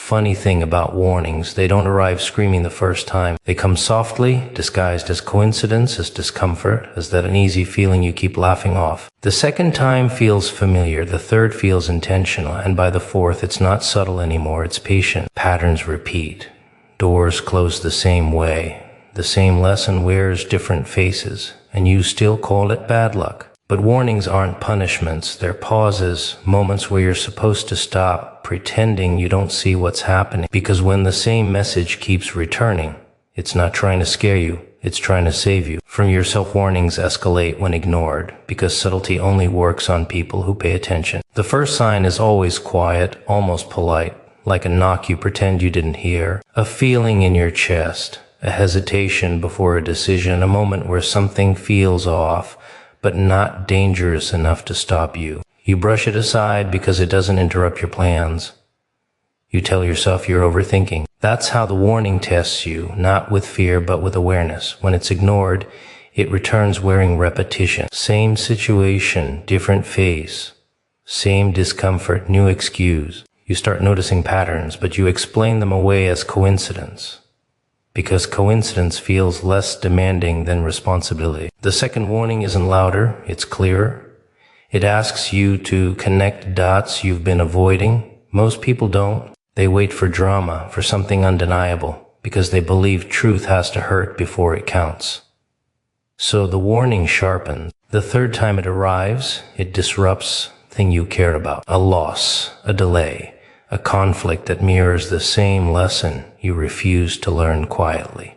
funny thing about warnings, they don't arrive screaming the first time. They come softly, disguised as coincidence, as discomfort, as that uneasy feeling you keep laughing off. The second time feels familiar, the third feels intentional, and by the fourth it's not subtle anymore, it's patient. Patterns repeat. Doors close the same way. The same lesson wears different faces, and you still call it bad luck. But warnings aren't punishments, they're pauses, moments where you're supposed to stop pretending you don't see what's happening. Because when the same message keeps returning, it's not trying to scare you, it's trying to save you. From yourself, warnings escalate when ignored, because subtlety only works on people who pay attention. The first sign is always quiet, almost polite, like a knock you pretend you didn't hear, a feeling in your chest, a hesitation before a decision, a moment where something feels off, but not dangerous enough to stop you. You brush it aside because it doesn't interrupt your plans. You tell yourself you're overthinking. That's how the warning tests you, not with fear but with awareness. When it's ignored, it returns wearing repetition. Same situation, different face. Same discomfort, new excuse. You start noticing patterns, but you explain them away as coincidence. Because coincidence feels less demanding than responsibility. The second warning isn't louder, it's clearer. It asks you to connect dots you've been avoiding. Most people don't. They wait for drama, for something undeniable, because they believe truth has to hurt before it counts. So the warning sharpens. The third time it arrives, it disrupts the thing you care about. A loss, a delay, a conflict that mirrors the same lesson you refuse to learn quietly.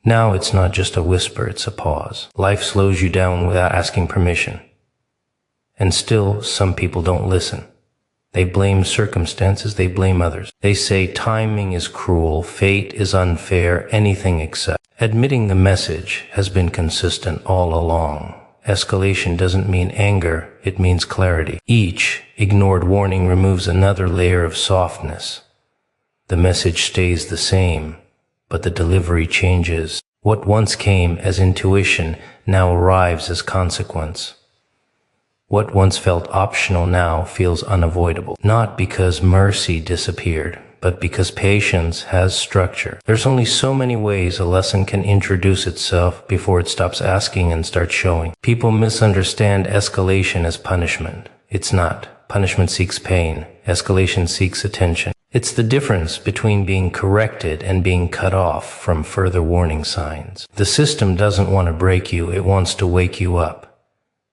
Now it's not just a whisper, it's a pause. Life slows you down without asking permission. And still, some people don't listen. They blame circumstances, they blame others. They say timing is cruel, fate is unfair, anything except. Admitting the message has been consistent all along. Escalation doesn't mean anger, it means clarity. Each ignored warning removes another layer of softness. The message stays the same, but the delivery changes. What once came as intuition now arrives as consequence. What once felt optional now feels unavoidable. Not because mercy disappeared, but because patience has structure. There's only so many ways a lesson can introduce itself before it stops asking and starts showing. People misunderstand escalation as punishment. It's not. Punishment seeks pain. Escalation seeks attention. It's the difference between being corrected and being cut off from further warning signs. The system doesn't want to break you, it wants to wake you up.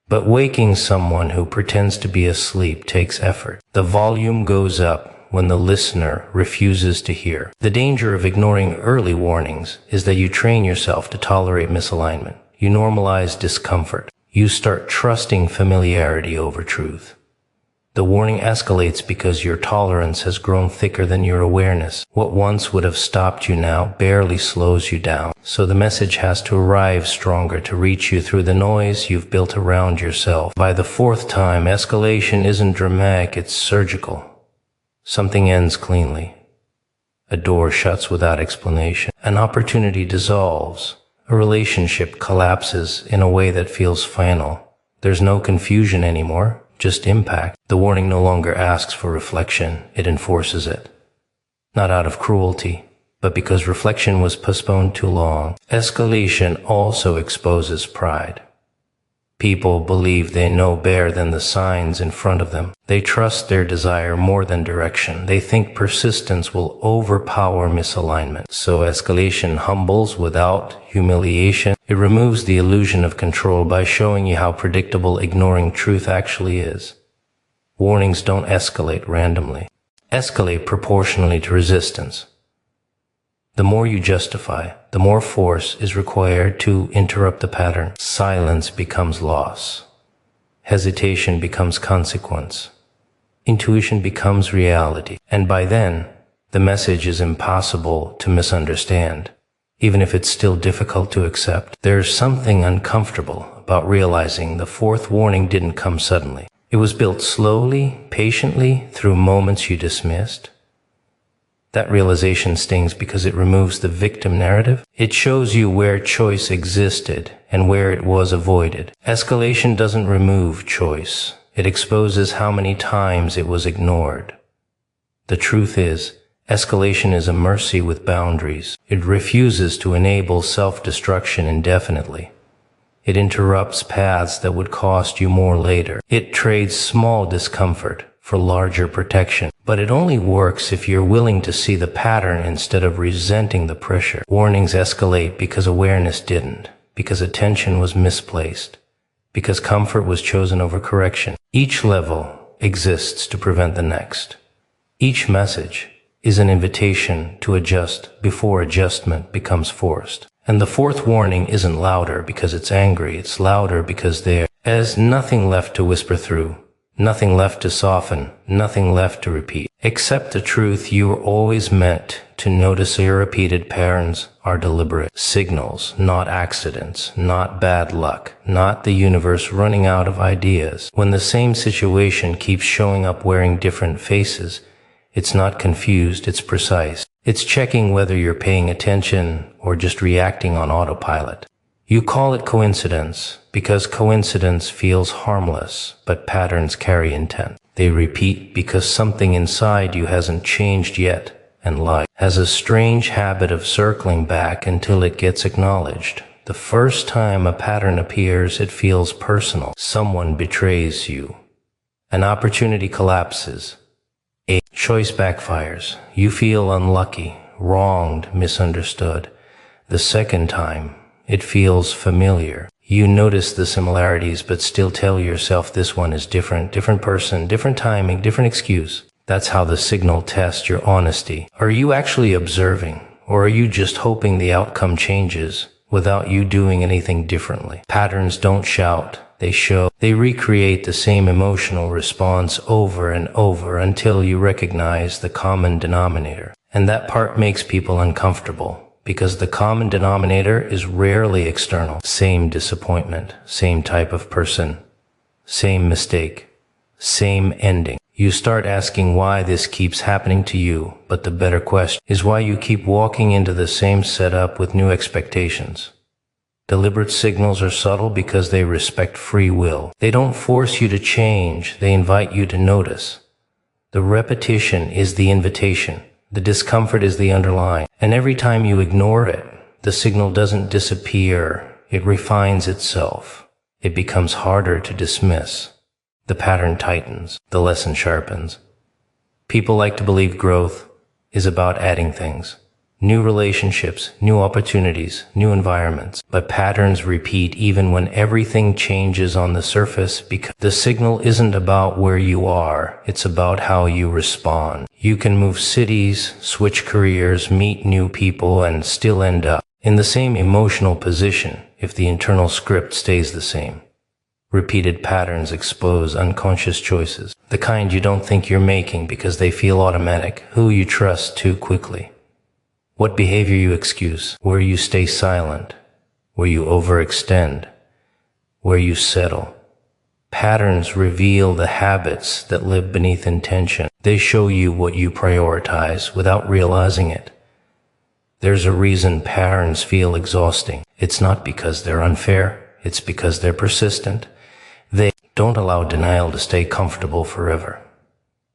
But waking someone who pretends to be asleep takes effort. The volume goes up when the listener refuses to hear. The danger of ignoring early warnings is that you train yourself to tolerate misalignment. You normalize discomfort. You start trusting familiarity over truth. The warning escalates because your tolerance has grown thicker than your awareness. What once would have stopped you now barely slows you down. So the message has to arrive stronger to reach you through the noise you've built around yourself. By the fourth time, escalation isn't dramatic, it's surgical. Something ends cleanly. A door shuts without explanation. An opportunity dissolves. A relationship collapses in a way that feels final. There's no confusion anymore. Just impact. The warning no longer asks for reflection, it enforces it. Not out of cruelty, but because reflection was postponed too long. Escalation also exposes pride. People believe they know better than the signs in front of them. They trust their desire more than direction. They think persistence will overpower misalignment. So escalation humbles without humiliation. It removes the illusion of control by showing you how predictable ignoring truth actually is. Warnings don't escalate randomly. Escalate proportionally to resistance. The more you justify, the more force is required to interrupt the pattern. Silence becomes loss. Hesitation becomes consequence. Intuition becomes reality. And by then, the message is impossible to misunderstand. Even if it's still difficult to accept, there's something uncomfortable about realizing the fourth warning didn't come suddenly. It was built slowly, patiently, through moments you dismissed. That realization stings because it removes the victim narrative. It shows you where choice existed and where it was avoided. Escalation doesn't remove choice. It exposes how many times it was ignored. The truth is, Escalation is a mercy with boundaries. It refuses to enable self-destruction indefinitely. It interrupts paths that would cost you more later. It trades small discomfort for larger protection. But it only works if you're willing to see the pattern instead of resenting the pressure. Warnings escalate because awareness didn't, because attention was misplaced, because comfort was chosen over correction. Each level exists to prevent the next. Each message is an invitation to adjust before adjustment becomes forced. And the fourth warning isn't louder because it's angry, it's louder because there's nothing left to whisper through, nothing left to soften, nothing left to repeat. Accept the truth you were always meant to notice. Your repeated patterns are deliberate signals, not accidents, not bad luck, not the universe running out of ideas. When the same situation keeps showing up wearing different faces, it's not confused, it's precise. It's checking whether you're paying attention or just reacting on autopilot. You call it coincidence because coincidence feels harmless, but patterns carry intent. They repeat because something inside you hasn't changed yet, and life has a strange habit of circling back until it gets acknowledged. The first time a pattern appears, it feels personal. Someone betrays you. An opportunity collapses. A choice backfires. You feel unlucky, wronged, misunderstood. The second time, it feels familiar. You notice the similarities but still tell yourself this one is different person, different timing, different excuse. That's how the signal tests your honesty. Are you actually observing, or are you just hoping the outcome changes without you doing anything differently? Patterns don't shout. They show. They recreate the same emotional response over and over until you recognize the common denominator. And that part makes people uncomfortable, because the common denominator is rarely external. Same disappointment, same type of person, same mistake, same ending. You start asking why this keeps happening to you, but the better question is why you keep walking into the same setup with new expectations. Deliberate signals are subtle because they respect free will. They don't force you to change, they invite you to notice. The repetition is the invitation. The discomfort is the underlying. And every time you ignore it, the signal doesn't disappear. It refines itself. It becomes harder to dismiss. The pattern tightens. The lesson sharpens. People like to believe growth is about adding things. New relationships, new opportunities, new environments. But patterns repeat even when everything changes on the surface, because the signal isn't about where you are, it's about how you respond. You can move cities, switch careers, meet new people, and still end up in the same emotional position if the internal script stays the same. Repeated patterns expose unconscious choices, the kind you don't think you're making because they feel automatic, who you trust too quickly. What behavior you excuse, where you stay silent, where you overextend, where you settle. Patterns reveal the habits that live beneath intention. They show you what you prioritize without realizing it. There's a reason patterns feel exhausting. It's not because they're unfair, it's because they're persistent. They don't allow denial to stay comfortable forever.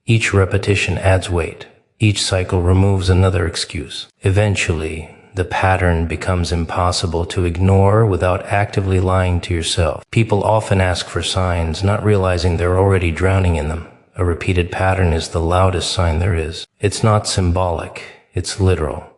Each repetition adds weight. Each cycle removes another excuse. Eventually, the pattern becomes impossible to ignore without actively lying to yourself. People often ask for signs, not realizing they're already drowning in them. A repeated pattern is the loudest sign there is. It's not symbolic, it's literal.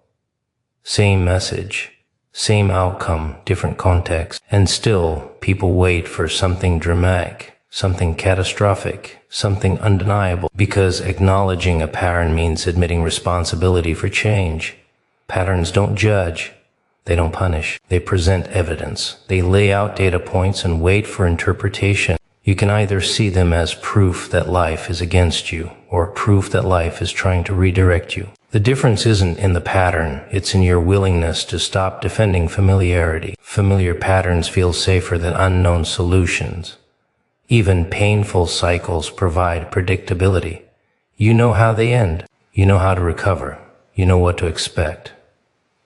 Same message, same outcome, different context. And still, people wait for something dramatic, something catastrophic, something undeniable, because acknowledging a pattern means admitting responsibility for change. Patterns don't judge. They don't punish. They present evidence. They lay out data points and wait for interpretation. You can either see them as proof that life is against you, or proof that life is trying to redirect you. The difference isn't in the pattern, it's in your willingness to stop defending familiarity. Familiar patterns feel safer than unknown solutions. Even painful cycles provide predictability. You know how they end. You know how to recover. You know what to expect.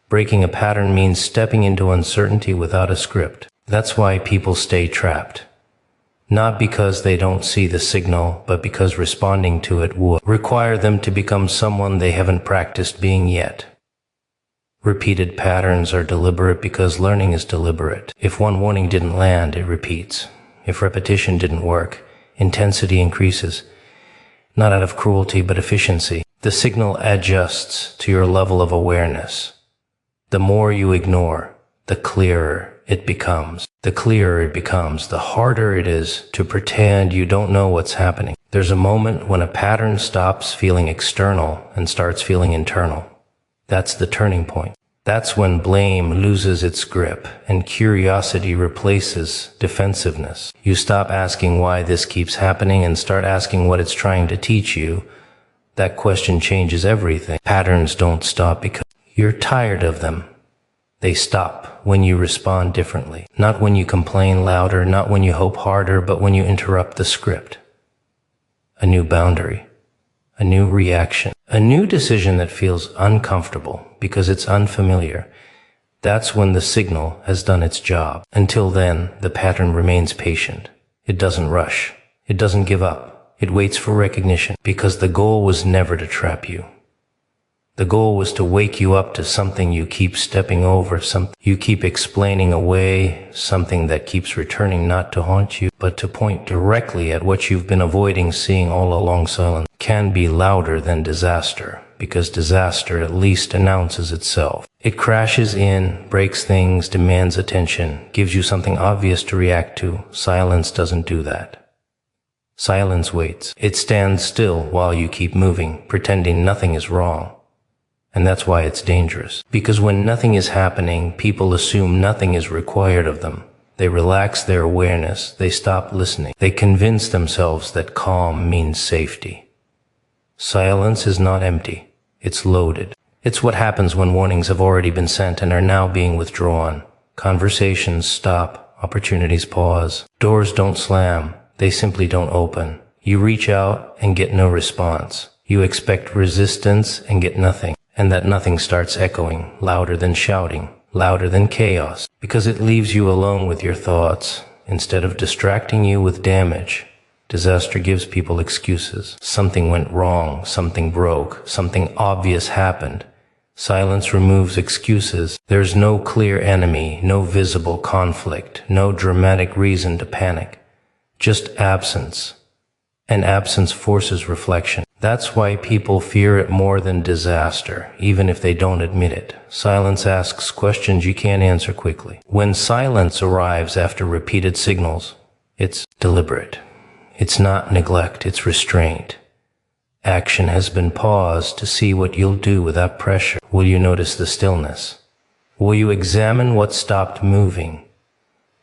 Breaking a pattern means stepping into uncertainty without a script. That's why people stay trapped. Not because they don't see the signal, but because responding to it would require them to become someone they haven't practiced being yet. Repeated patterns are deliberate because learning is deliberate. If one warning didn't land, it repeats. If repetition didn't work, intensity increases. Not out of cruelty, but efficiency. The signal adjusts to your level of awareness. The more you ignore, the clearer it becomes. The clearer it becomes, the harder it is to pretend you don't know what's happening. There's a moment when a pattern stops feeling external and starts feeling internal. That's the turning point. That's when blame loses its grip and curiosity replaces defensiveness. You stop asking why this keeps happening and start asking what it's trying to teach you. That question changes everything. Patterns don't stop because you're tired of them. They stop when you respond differently. Not when you complain louder, not when you hope harder, but when you interrupt the script. A new boundary. A new reaction. A new decision that feels uncomfortable because it's unfamiliar. That's when the signal has done its job. Until then, the pattern remains patient. It doesn't rush. It doesn't give up. It waits for recognition because the goal was never to trap you. The goal was to wake you up to something you keep stepping over, something you keep explaining away, something that keeps returning not to haunt you, but to point directly at what you've been avoiding seeing all along. Silence can be louder than disaster, because disaster at least announces itself. It crashes in, breaks things, demands attention, gives you something obvious to react to. Silence doesn't do that. Silence waits. It stands still while you keep moving, pretending nothing is wrong. And that's why it's dangerous. Because when nothing is happening, people assume nothing is required of them. They relax their awareness. They stop listening. They convince themselves that calm means safety. Silence is not empty. It's loaded. It's what happens when warnings have already been sent and are now being withdrawn. Conversations stop. Opportunities pause. Doors don't slam. They simply don't open. You reach out and get no response. You expect resistance and get nothing. And that nothing starts echoing, louder than shouting, louder than chaos, because it leaves you alone with your thoughts. Instead of distracting you with damage, disaster gives people excuses. Something went wrong, something broke, something obvious happened. Silence removes excuses. There's no clear enemy, no visible conflict, no dramatic reason to panic. Just absence. And absence forces reflection. That's why people fear it more than disaster, even if they don't admit it. Silence asks questions you can't answer quickly. When silence arrives after repeated signals, it's deliberate. It's not neglect, it's restraint. Action has been paused to see what you'll do without pressure. Will you notice the stillness? Will you examine what stopped moving?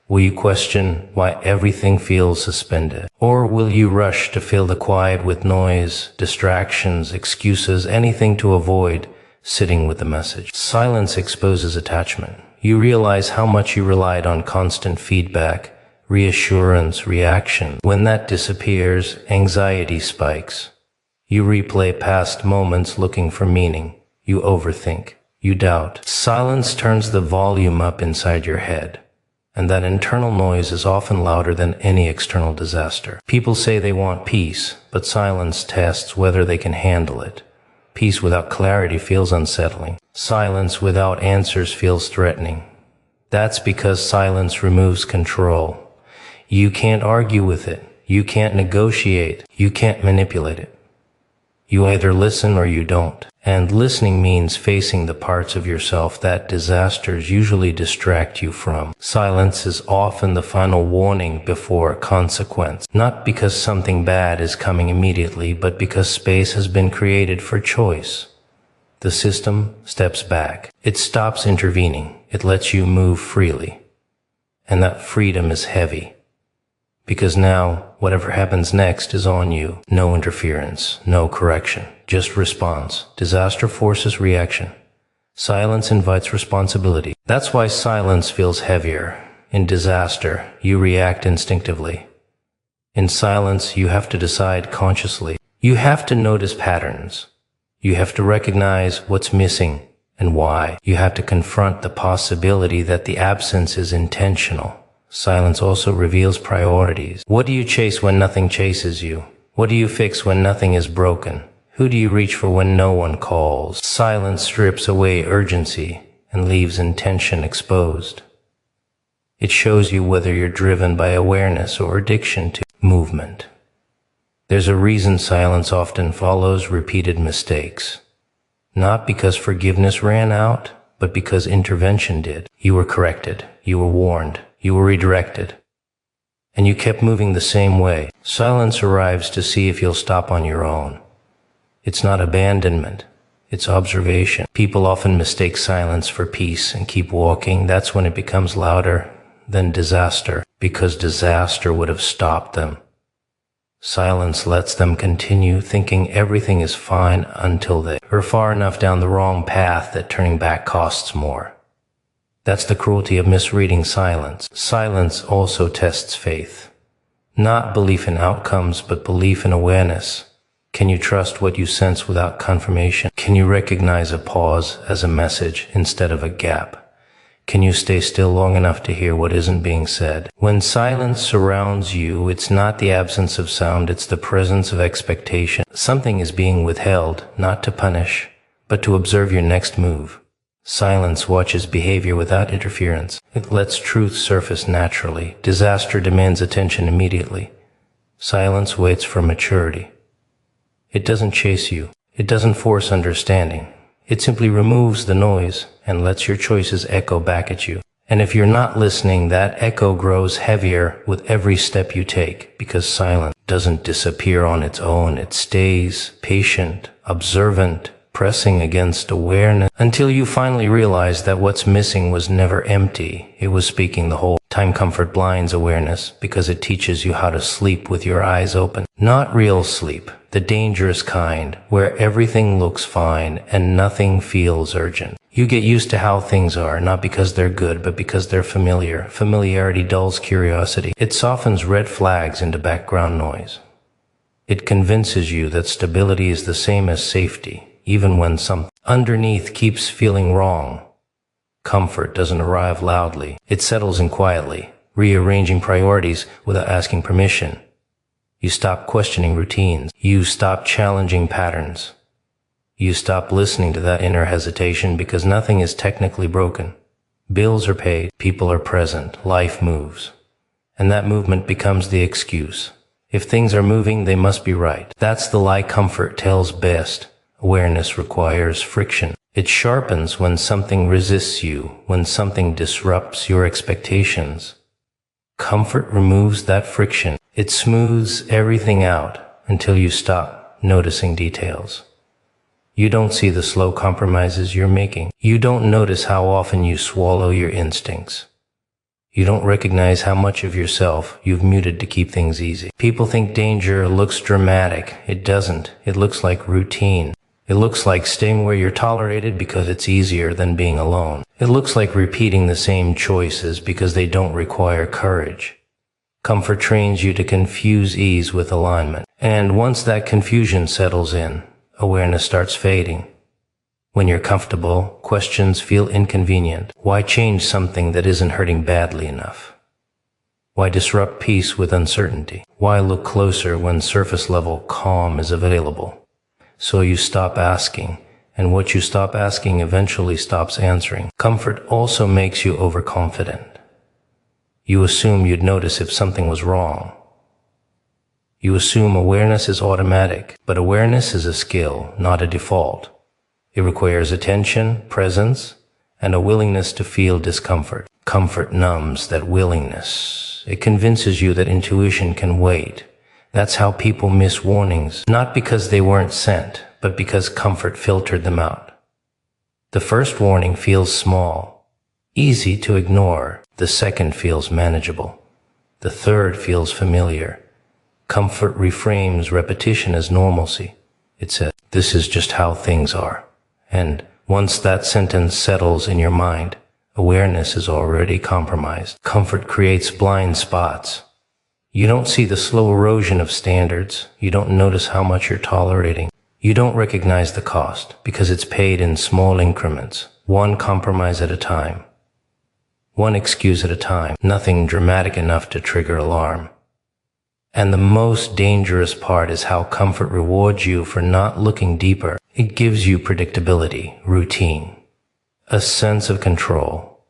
Will you question why everything feels suspended? Or will you rush to fill the quiet with noise, distractions, excuses, anything to avoid sitting with the message? Silence exposes attachment. You realize how much you relied on constant feedback, reassurance, reaction. When that disappears, anxiety spikes. You replay past moments looking for meaning. You overthink. You doubt. Silence turns the volume up inside your head. And that internal noise is often louder than any external disaster. People say they want peace, but silence tests whether they can handle it. Peace without clarity feels unsettling. Silence without answers feels threatening. That's because silence removes control. You can't argue with it. You can't negotiate. You can't manipulate it. You either listen or you don't. And listening means facing the parts of yourself that disasters usually distract you from. Silence is often the final warning before consequence. Not because something bad is coming immediately, but because space has been created for choice. The system steps back. It stops intervening. It lets you move freely. And that freedom is heavy. Because now, whatever happens next is on you. No interference, no correction, just response. Disaster forces reaction. Silence invites responsibility. That's why silence feels heavier. In disaster, you react instinctively. In silence, you have to decide consciously. You have to notice patterns. You have to recognize what's missing and why. You have to confront the possibility that the absence is intentional. Silence also reveals priorities. What do you chase when nothing chases you? What do you fix when nothing is broken? Who do you reach for when no one calls? Silence strips away urgency and leaves intention exposed. It shows you whether you're driven by awareness or addiction to movement. There's a reason silence often follows repeated mistakes. Not because forgiveness ran out, but because intervention did. You were corrected, you were warned, you were redirected, and you kept moving the same way. Silence arrives to see if you'll stop on your own. It's not abandonment, it's observation. People often mistake silence for peace and keep walking. That's when it becomes louder than disaster, because disaster would have stopped them. Silence lets them continue thinking everything is fine until they are far enough down the wrong path that turning back costs more. That's the cruelty of misreading silence. Silence also tests faith. Not belief in outcomes, but belief in awareness. Can you trust what you sense without confirmation? Can you recognize a pause as a message instead of a gap? Can you stay still long enough to hear what isn't being said? When silence surrounds you, it's not the absence of sound, it's the presence of expectation. Something is being withheld, not to punish, but to observe your next move. Silence watches behavior without interference. It lets truth surface naturally. Disaster demands attention immediately. Silence waits for maturity. It doesn't chase you. It doesn't force understanding. It simply removes the noise and lets your choices echo back at you. And if you're not listening, that echo grows heavier with every step you take, because silence doesn't disappear on its own. It stays patient, observant, pressing against awareness until you finally realize that what's missing was never empty. It was speaking the whole time. Comfort blinds awareness because it teaches you how to sleep with your eyes open. Not real sleep, the dangerous kind, where everything looks fine and nothing feels urgent. You get used to how things are, not because they're good, but because they're familiar. Familiarity dulls curiosity. It softens red flags into background noise. It convinces you that stability is the same as safety, even when something underneath keeps feeling wrong. Comfort doesn't arrive loudly. It settles in quietly, rearranging priorities without asking permission. You stop questioning routines. You stop challenging patterns. You stop listening to that inner hesitation because nothing is technically broken. Bills are paid, people are present, life moves. And that movement becomes the excuse. If things are moving, they must be right. That's the lie comfort tells best. Awareness requires friction. It sharpens when something resists you, when something disrupts your expectations. Comfort removes that friction. It smooths everything out until you stop noticing details. You don't see the slow compromises you're making. You don't notice how often you swallow your instincts. You don't recognize how much of yourself you've muted to keep things easy. People think danger looks dramatic. It doesn't. It looks like routine. It looks like staying where you're tolerated because it's easier than being alone. It looks like repeating the same choices because they don't require courage. Comfort trains you to confuse ease with alignment. And once that confusion settles in, awareness starts fading. When you're comfortable, questions feel inconvenient. Why change something that isn't hurting badly enough? Why disrupt peace with uncertainty? Why look closer when surface-level calm is available? So you stop asking, and what you stop asking eventually stops answering. Comfort also makes you overconfident. You assume you'd notice if something was wrong. You assume awareness is automatic, but awareness is a skill, not a default. It requires attention, presence, and a willingness to feel discomfort. Comfort numbs that willingness. It convinces you that intuition can wait. That's how people miss warnings, not because they weren't sent, but because comfort filtered them out. The first warning feels small, easy to ignore. The second feels manageable. The third feels familiar. Comfort reframes repetition as normalcy. It says, "This is just how things are." And once that sentence settles in your mind, awareness is already compromised. Comfort creates blind spots. You don't see the slow erosion of standards. You don't notice how much you're tolerating. You don't recognize the cost because it's paid in small increments, one compromise at a time. one excuse at a time, nothing dramatic enough to trigger alarm. And the most dangerous part is how comfort rewards you for not looking deeper. It gives you predictability, routine, a sense of control.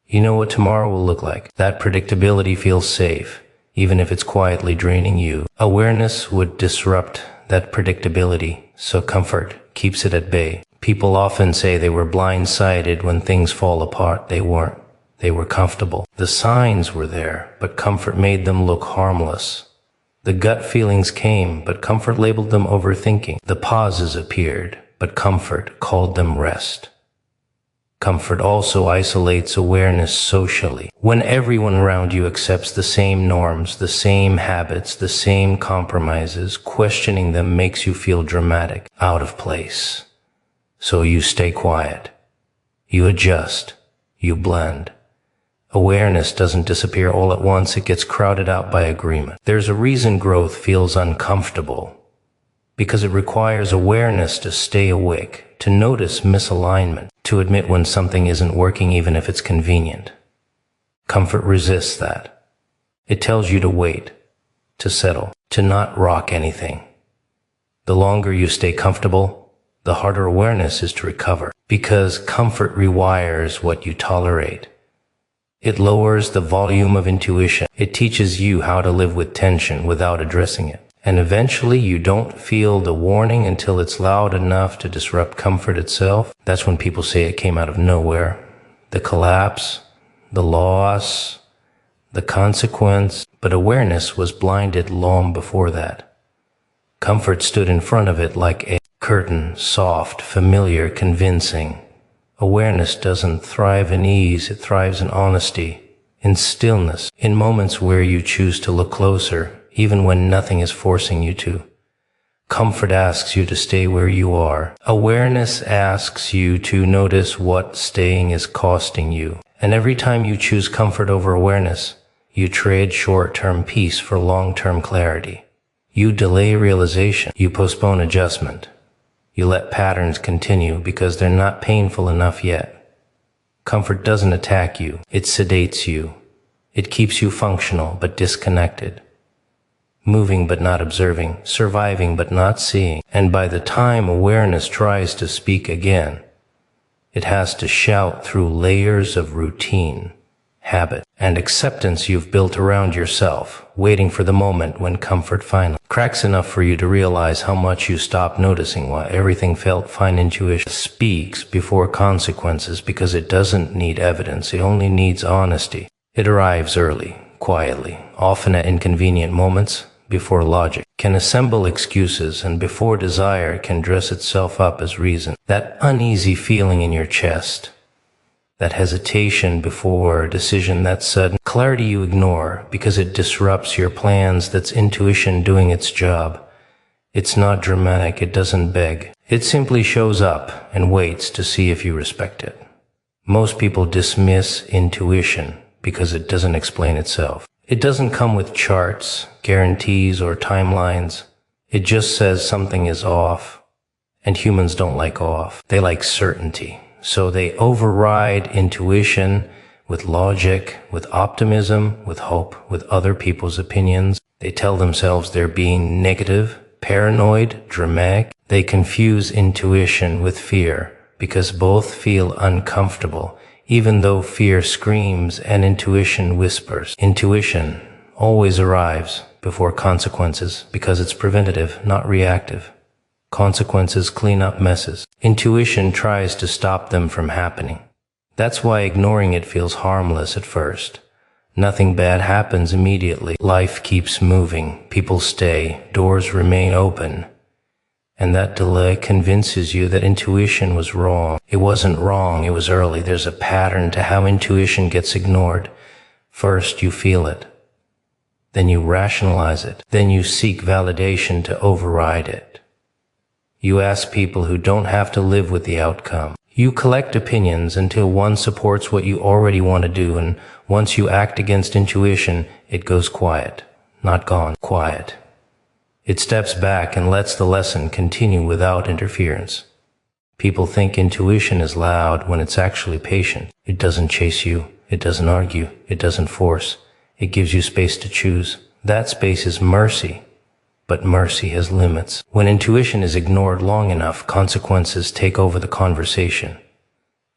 You know what tomorrow will look like. That predictability feels safe, even if it's quietly draining you. Awareness would disrupt that predictability, so comfort keeps it at bay. People often say they were blindsided when things fall apart. They weren't. They were comfortable. The signs were there, but comfort made them look harmless. The gut feelings came, but comfort labeled them overthinking. The pauses appeared, but comfort called them rest. Comfort also isolates awareness socially. When everyone around you accepts the same norms, the same habits, the same compromises, questioning them makes you feel dramatic, out of place. So you stay quiet. You adjust. You blend. Awareness doesn't disappear all at once. It gets crowded out by agreement. There's a reason growth feels uncomfortable, because it requires awareness to stay awake, to notice misalignment, to admit when something isn't working even if it's convenient. Comfort resists that. It tells you to wait, to settle, to not rock anything. The longer you stay comfortable, the harder awareness is to recover, because comfort rewires what you tolerate. It lowers the volume of intuition. It teaches you how to live with tension without addressing it. And eventually you don't feel the warning until it's loud enough to disrupt comfort itself. That's when people say it came out of nowhere. The collapse, the loss, the consequence. But awareness was blinded long before that. Comfort stood in front of it like a curtain, soft, familiar, convincing. Awareness doesn't thrive in ease, it thrives in honesty, in stillness, in moments where you choose to look closer, even when nothing is forcing you to. Comfort asks you to stay where you are. Awareness asks you to notice what staying is costing you. And every time you choose comfort over awareness, you trade short-term peace for long-term clarity. You delay realization. You postpone adjustment. You let patterns continue because they're not painful enough yet. Comfort doesn't attack you. It sedates you. It keeps you functional but disconnected. Moving but not observing. Surviving but not seeing. And by the time awareness tries to speak again, it has to shout through layers of routine, habit, and acceptance you've built around yourself, waiting for the moment when comfort finally cracks enough for you to realize how much you stopped noticing why everything felt fine. Intuition speaks before consequences because it doesn't need evidence, it only needs honesty. It arrives early, quietly, often at inconvenient moments, before logic can assemble excuses and before desire can dress itself up as reason. That uneasy feeling in your chest, that hesitation before a decision, that sudden clarity you ignore because it disrupts your plans, that's intuition doing its job. It's not dramatic, it doesn't beg. It simply shows up and waits to see if you respect it. Most people dismiss intuition because it doesn't explain itself. It doesn't come with charts, guarantees, or timelines. It just says something is off. And humans don't like off. They like certainty. So they override intuition with logic, with optimism, with hope, with other people's opinions. They tell themselves they're being negative, paranoid, dramatic. They confuse intuition with fear because both feel uncomfortable, even though fear screams and intuition whispers. Intuition always arrives before consequences because it's preventative, not reactive. Consequences clean up messes. Intuition tries to stop them from happening. That's why ignoring it feels harmless at first. Nothing bad happens immediately. Life keeps moving. People stay. Doors remain open. And that delay convinces you that intuition was wrong. It wasn't wrong. It was early. There's a pattern to how intuition gets ignored. First, you feel it. Then you rationalize it. Then you seek validation to override it. You ask people who don't have to live with the outcome. You collect opinions until one supports what you already want to do, and once you act against intuition, it goes quiet. Not gone, quiet. It steps back and lets the lesson continue without interference. People think intuition is loud when it's actually patient. It doesn't chase you. It doesn't argue. It doesn't force. It gives you space to choose. That space is mercy. But mercy has limits. When intuition is ignored long enough, consequences take over the conversation.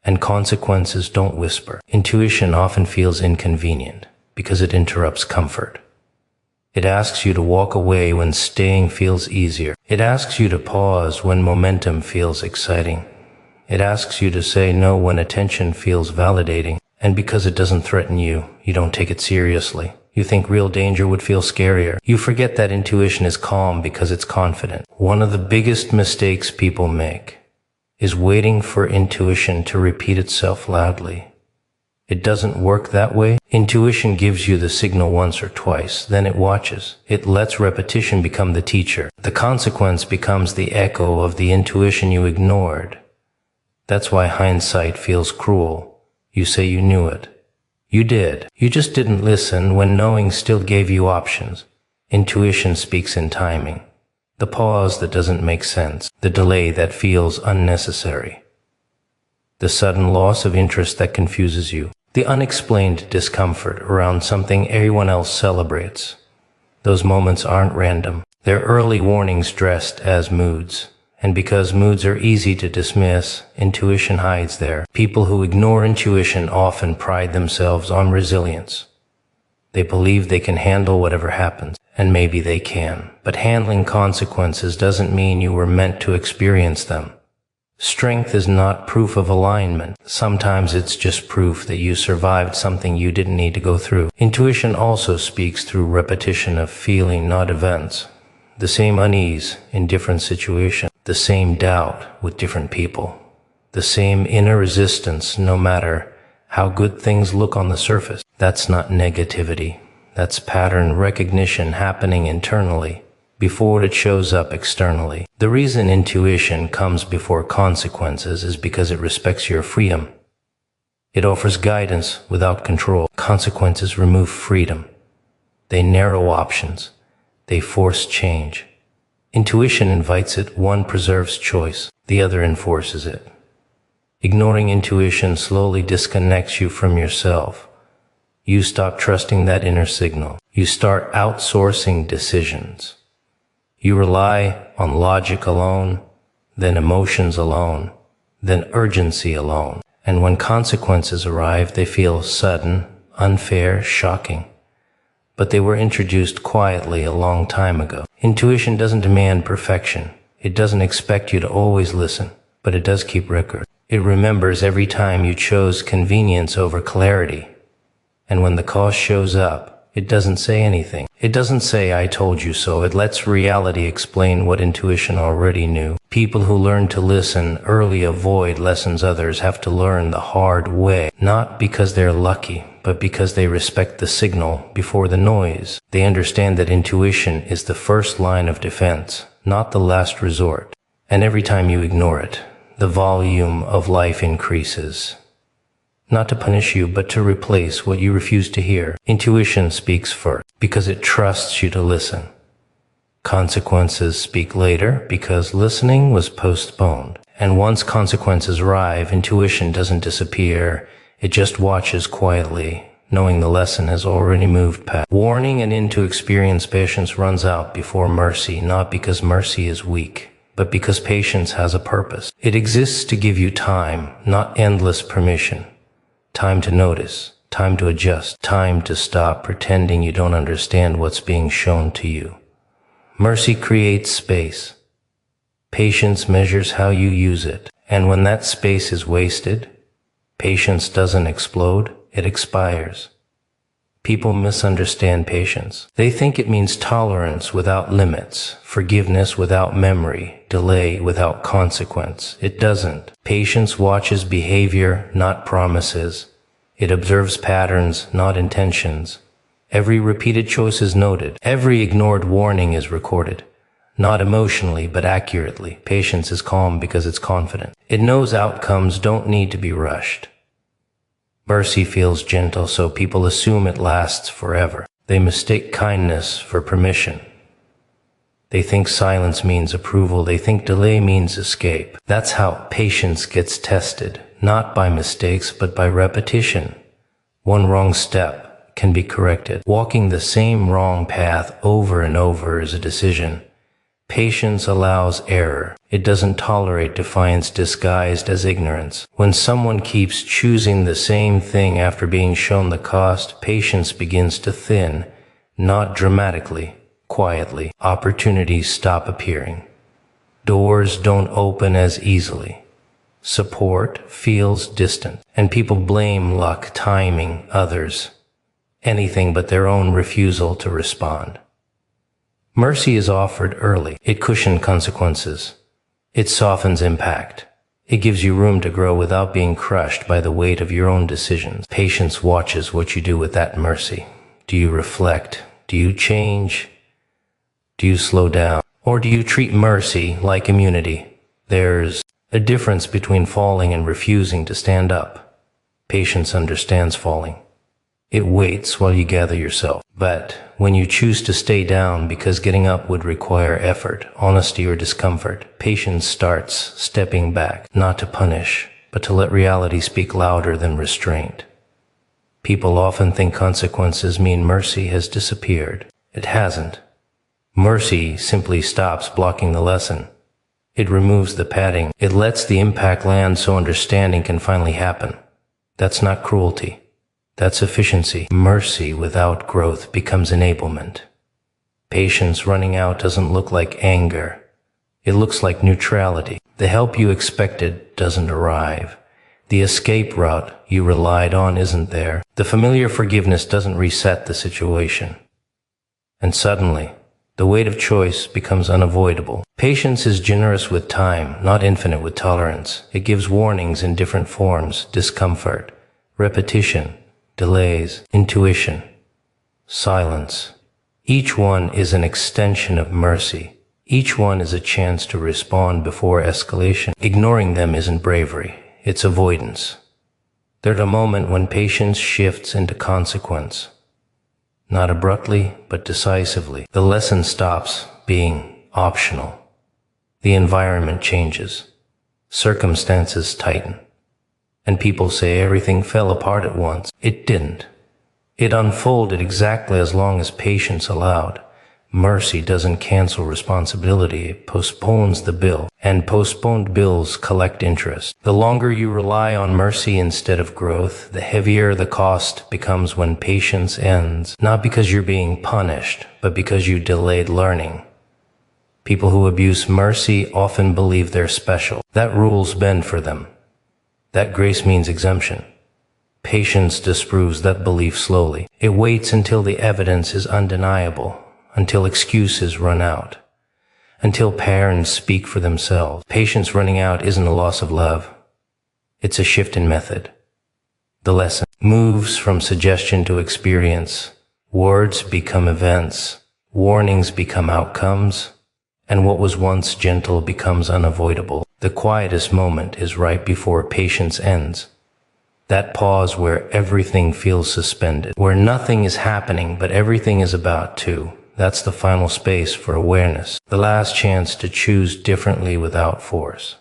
And consequences don't whisper. Intuition often feels inconvenient because it interrupts comfort. It asks you to walk away when staying feels easier. It asks you to pause when momentum feels exciting. It asks you to say no when attention feels validating. And because it doesn't threaten you, you don't take it seriously. You think real danger would feel scarier. You forget that intuition is calm because it's confident. One of the biggest mistakes people make is waiting for intuition to repeat itself loudly. It doesn't work that way. Intuition gives you the signal once or twice, then it watches. It lets repetition become the teacher. The consequence becomes the echo of the intuition you ignored. That's why hindsight feels cruel. You say you knew it. You did. You just didn't listen when knowing still gave you options. Intuition speaks in timing. The pause that doesn't make sense. The delay that feels unnecessary. The sudden loss of interest that confuses you. The unexplained discomfort around something everyone else celebrates. Those moments aren't random. They're early warnings dressed as moods. And because moods are easy to dismiss, intuition hides there. People who ignore intuition often pride themselves on resilience. They believe they can handle whatever happens, and maybe they can. But handling consequences doesn't mean you were meant to experience them. Strength is not proof of alignment. Sometimes it's just proof that you survived something you didn't need to go through. Intuition also speaks through repetition of feeling, not events. The same unease in different situations. The same doubt with different people. The same inner resistance no matter how good things look on the surface. That's not negativity. That's pattern recognition happening internally before it shows up externally. The reason intuition comes before consequences is because it respects your freedom. It offers guidance without control. Consequences remove freedom. They narrow options. They force change. Intuition invites it. One preserves choice. The other enforces it. Ignoring intuition slowly disconnects you from yourself. You stop trusting that inner signal. You start outsourcing decisions. You rely on logic alone, then emotions alone, then urgency alone. And when consequences arrive, they feel sudden, unfair, shocking. But they were introduced quietly a long time ago. Intuition doesn't demand perfection. It doesn't expect you to always listen, but it does keep record. It remembers every time you chose convenience over clarity. And when the cost shows up, it doesn't say anything. It doesn't say, "I told you so." It lets reality explain what intuition already knew. People who learn to listen early avoid lessons others have to learn the hard way, not because they're lucky, but because they respect the signal before the noise. They understand that intuition is the first line of defense, not the last resort. And every time you ignore it, the volume of life increases. Not to punish you, but to replace what you refuse to hear. Intuition speaks first, because it trusts you to listen. Consequences speak later, because listening was postponed. And once consequences arrive, intuition doesn't disappear. It just watches quietly, knowing the lesson has already moved past. Warning and into experience, patience runs out before mercy, not because mercy is weak, but because patience has a purpose. It exists to give you time, not endless permission. Time to notice, time to adjust, time to stop pretending you don't understand what's being shown to you. Mercy creates space. Patience measures how you use it. And when that space is wasted, patience doesn't explode, it expires. People misunderstand patience. They think it means tolerance without limits, forgiveness without memory, delay without consequence. It doesn't. Patience watches behavior, not promises. It observes patterns, not intentions. Every repeated choice is noted. Every ignored warning is recorded. Not emotionally, but accurately. Patience is calm because it's confident. It knows outcomes don't need to be rushed. Mercy feels gentle, so people assume it lasts forever. They mistake kindness for permission. They think silence means approval. They think delay means escape. That's how patience gets tested, not by mistakes, but by repetition. One wrong step can be corrected. Walking the same wrong path over and over is a decision. Patience allows error. It doesn't tolerate defiance disguised as ignorance. When someone keeps choosing the same thing after being shown the cost, patience begins to thin, not dramatically, quietly. Opportunities stop appearing. Doors don't open as easily. Support feels distant, and people blame luck, timing, others, anything but their own refusal to respond. Mercy is offered early. It cushions consequences. It softens impact. It gives you room to grow without being crushed by the weight of your own decisions. Patience watches what you do with that mercy. Do you reflect? Do you change? Do you slow down? Or do you treat mercy like immunity? There's a difference between falling and refusing to stand up. Patience understands falling. It waits while you gather yourself. But when you choose to stay down because getting up would require effort, honesty, or discomfort, patience starts stepping back, not to punish, but to let reality speak louder than restraint. People often think consequences mean mercy has disappeared. It hasn't. Mercy simply stops blocking the lesson. It removes the padding. It lets the impact land so understanding can finally happen. That's not cruelty. That's efficiency. Mercy without growth becomes enablement. Patience running out doesn't look like anger. It looks like neutrality. The help you expected doesn't arrive. The escape route you relied on isn't there. The familiar forgiveness doesn't reset the situation. And suddenly, the weight of choice becomes unavoidable. Patience is generous with time, not infinite with tolerance. It gives warnings in different forms: discomfort, repetition, delays, intuition, silence. Each one is an extension of mercy. Each one is a chance to respond before escalation. Ignoring them isn't bravery, it's avoidance. There's a moment when patience shifts into consequence. Not abruptly, but decisively. The lesson stops being optional. The environment changes. Circumstances tighten. And people say everything fell apart at once. It didn't. It unfolded exactly as long as patience allowed. Mercy doesn't cancel responsibility, it postpones the bill. And postponed bills collect interest. The longer you rely on mercy instead of growth, the heavier the cost becomes when patience ends. Not because you're being punished, but because you delayed learning. People who abuse mercy often believe they're special. That rules bend for them. That grace means exemption. Patience disproves that belief slowly. It waits until the evidence is undeniable, until excuses run out, until parents speak for themselves. Patience running out isn't a loss of love. It's a shift in method. The lesson moves from suggestion to experience. Words become events. Warnings become outcomes. And what was once gentle becomes unavoidable. The quietest moment is right before patience ends. That pause where everything feels suspended, where nothing is happening but everything is about to. That's the final space for awareness, the last chance to choose differently without force.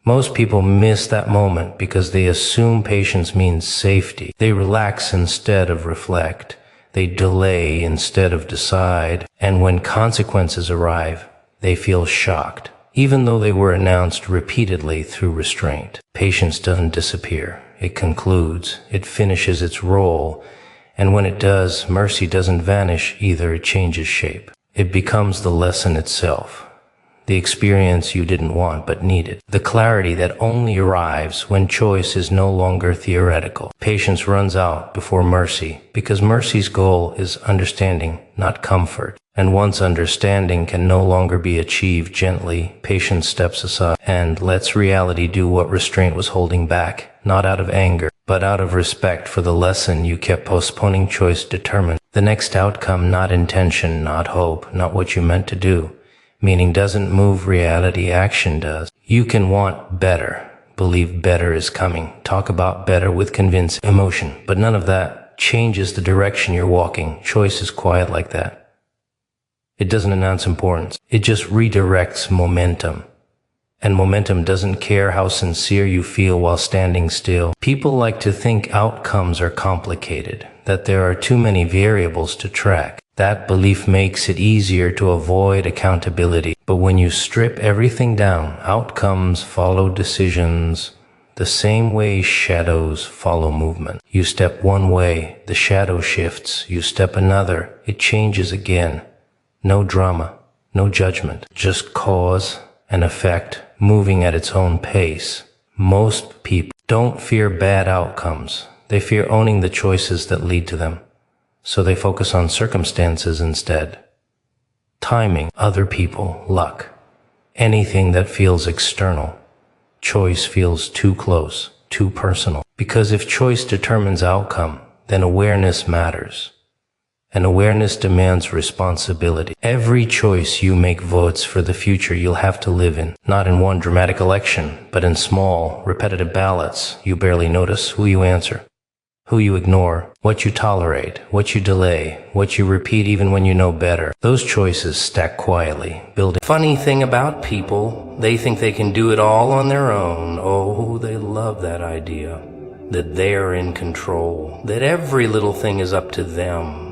Most people miss that moment because they assume patience means safety. They relax instead of reflect. They delay instead of decide. And when consequences arrive, they feel shocked, even though they were announced repeatedly through restraint. Patience doesn't disappear. It concludes. It finishes its role. And when it does, mercy doesn't vanish either. It changes shape. It becomes the lesson itself. The experience you didn't want but needed. The clarity that only arrives when choice is no longer theoretical. Patience runs out before mercy because mercy's goal is understanding, not comfort. And once understanding can no longer be achieved gently, patience steps aside and lets reality do what restraint was holding back, not out of anger, but out of respect for the lesson you kept postponing. Choice determined the next outcome, not intention, not hope, not what you meant to do. Meaning doesn't move reality, action does. You can want better, believe better is coming, talk about better with convincing emotion, but none of that changes the direction you're walking. Choice is quiet like that. It doesn't announce importance. It just redirects momentum. And momentum doesn't care how sincere you feel while standing still. People like to think outcomes are complicated, that there are too many variables to track. That belief makes it easier to avoid accountability. But when you strip everything down, outcomes follow decisions the same way shadows follow movement. You step one way, the shadow shifts. You step another, it changes again. No drama, no judgment, just cause and effect moving at its own pace. Most people don't fear bad outcomes. They fear owning the choices that lead to them. So they focus on circumstances instead. Timing, other people, luck. Anything that feels external. Choice feels too close, too personal. Because if choice determines outcome, then awareness matters. And awareness demands responsibility. Every choice you make votes for the future you'll have to live in. Not in one dramatic election, but in small, repetitive ballots. You barely notice who you answer, who you ignore, what you tolerate, what you delay, what you repeat even when you know better. Those choices stack quietly, building. Funny thing about people, they think they can do it all on their own. Oh, they love that idea. That they're in control. That every little thing is up to them.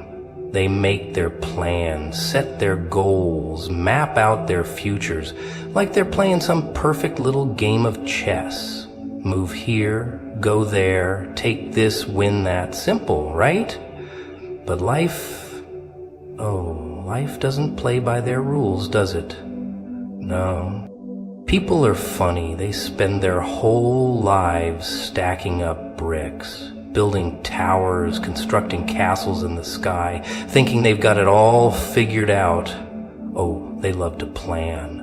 They make their plans, set their goals, map out their futures, like they're playing some perfect little game of chess. Move here, go there, take this, win that. Simple, right? But life doesn't play by their rules, does it? No. People are funny. They spend their whole lives stacking up bricks, building towers, constructing castles in the sky, thinking they've got it all figured out. Oh, they love to plan.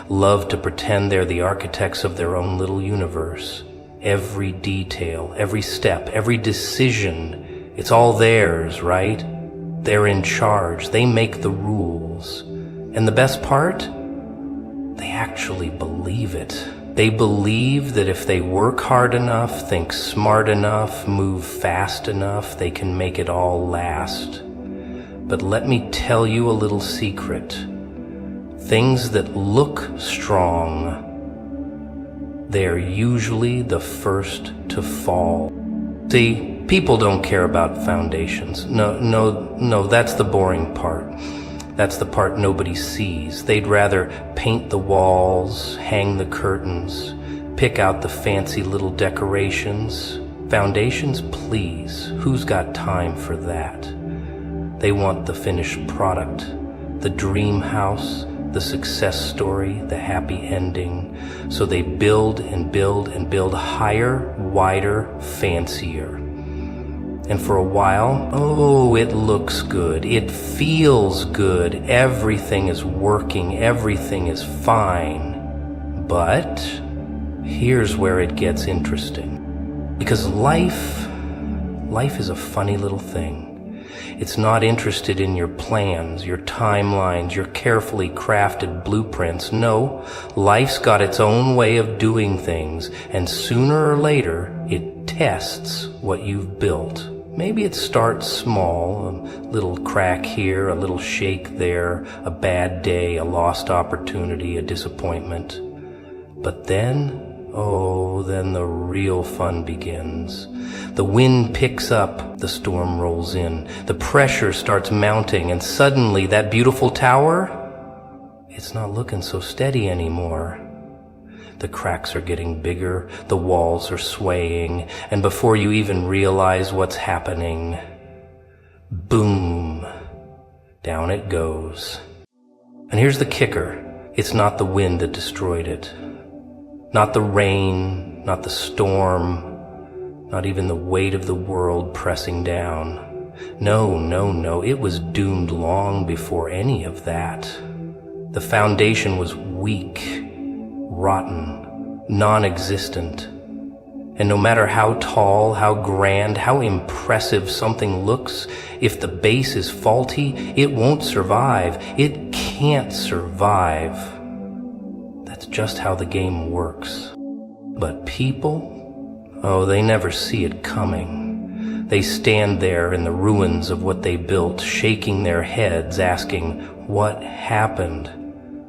Love to pretend they're the architects of their own little universe. Every detail, every step, every decision, it's all theirs, right? They're in charge. They make the rules. And the best part? They actually believe it. They believe that if they work hard enough, think smart enough, move fast enough, they can make it all last. But let me tell you a little secret. Things that look strong, they're usually the first to fall. See, people don't care about foundations. No, that's the boring part. That's the part nobody sees. They'd rather paint the walls, hang the curtains, pick out the fancy little decorations. Foundations, please. Who's got time for that? They want the finished product, the dream house, the success story, the happy ending. So they build and build and build higher, wider, fancier. And for a while, oh, it looks good. It feels good. Everything is working. Everything is fine. But here's where it gets interesting. Because life is a funny little thing. It's not interested in your plans, your timelines, your carefully crafted blueprints. No, life's got its own way of doing things, and sooner or later, it tests what you've built. Maybe it starts small, a little crack here, a little shake there, a bad day, a lost opportunity, a disappointment. But then, then the real fun begins. The wind picks up, the storm rolls in, the pressure starts mounting, and suddenly that beautiful tower, it's not looking so steady anymore. The cracks are getting bigger, the walls are swaying, and before you even realize what's happening, boom, down it goes. And here's the kicker. It's not the wind that destroyed it. Not the rain, not the storm, not even the weight of the world pressing down. No, it was doomed long before any of that. The foundation was weak, rotten, non-existent. And no matter how tall, how grand, how impressive something looks, if the base is faulty, it won't survive. It can't survive. That's just how the game works. But people, they never see it coming. They stand there in the ruins of what they built, shaking their heads, asking, what happened?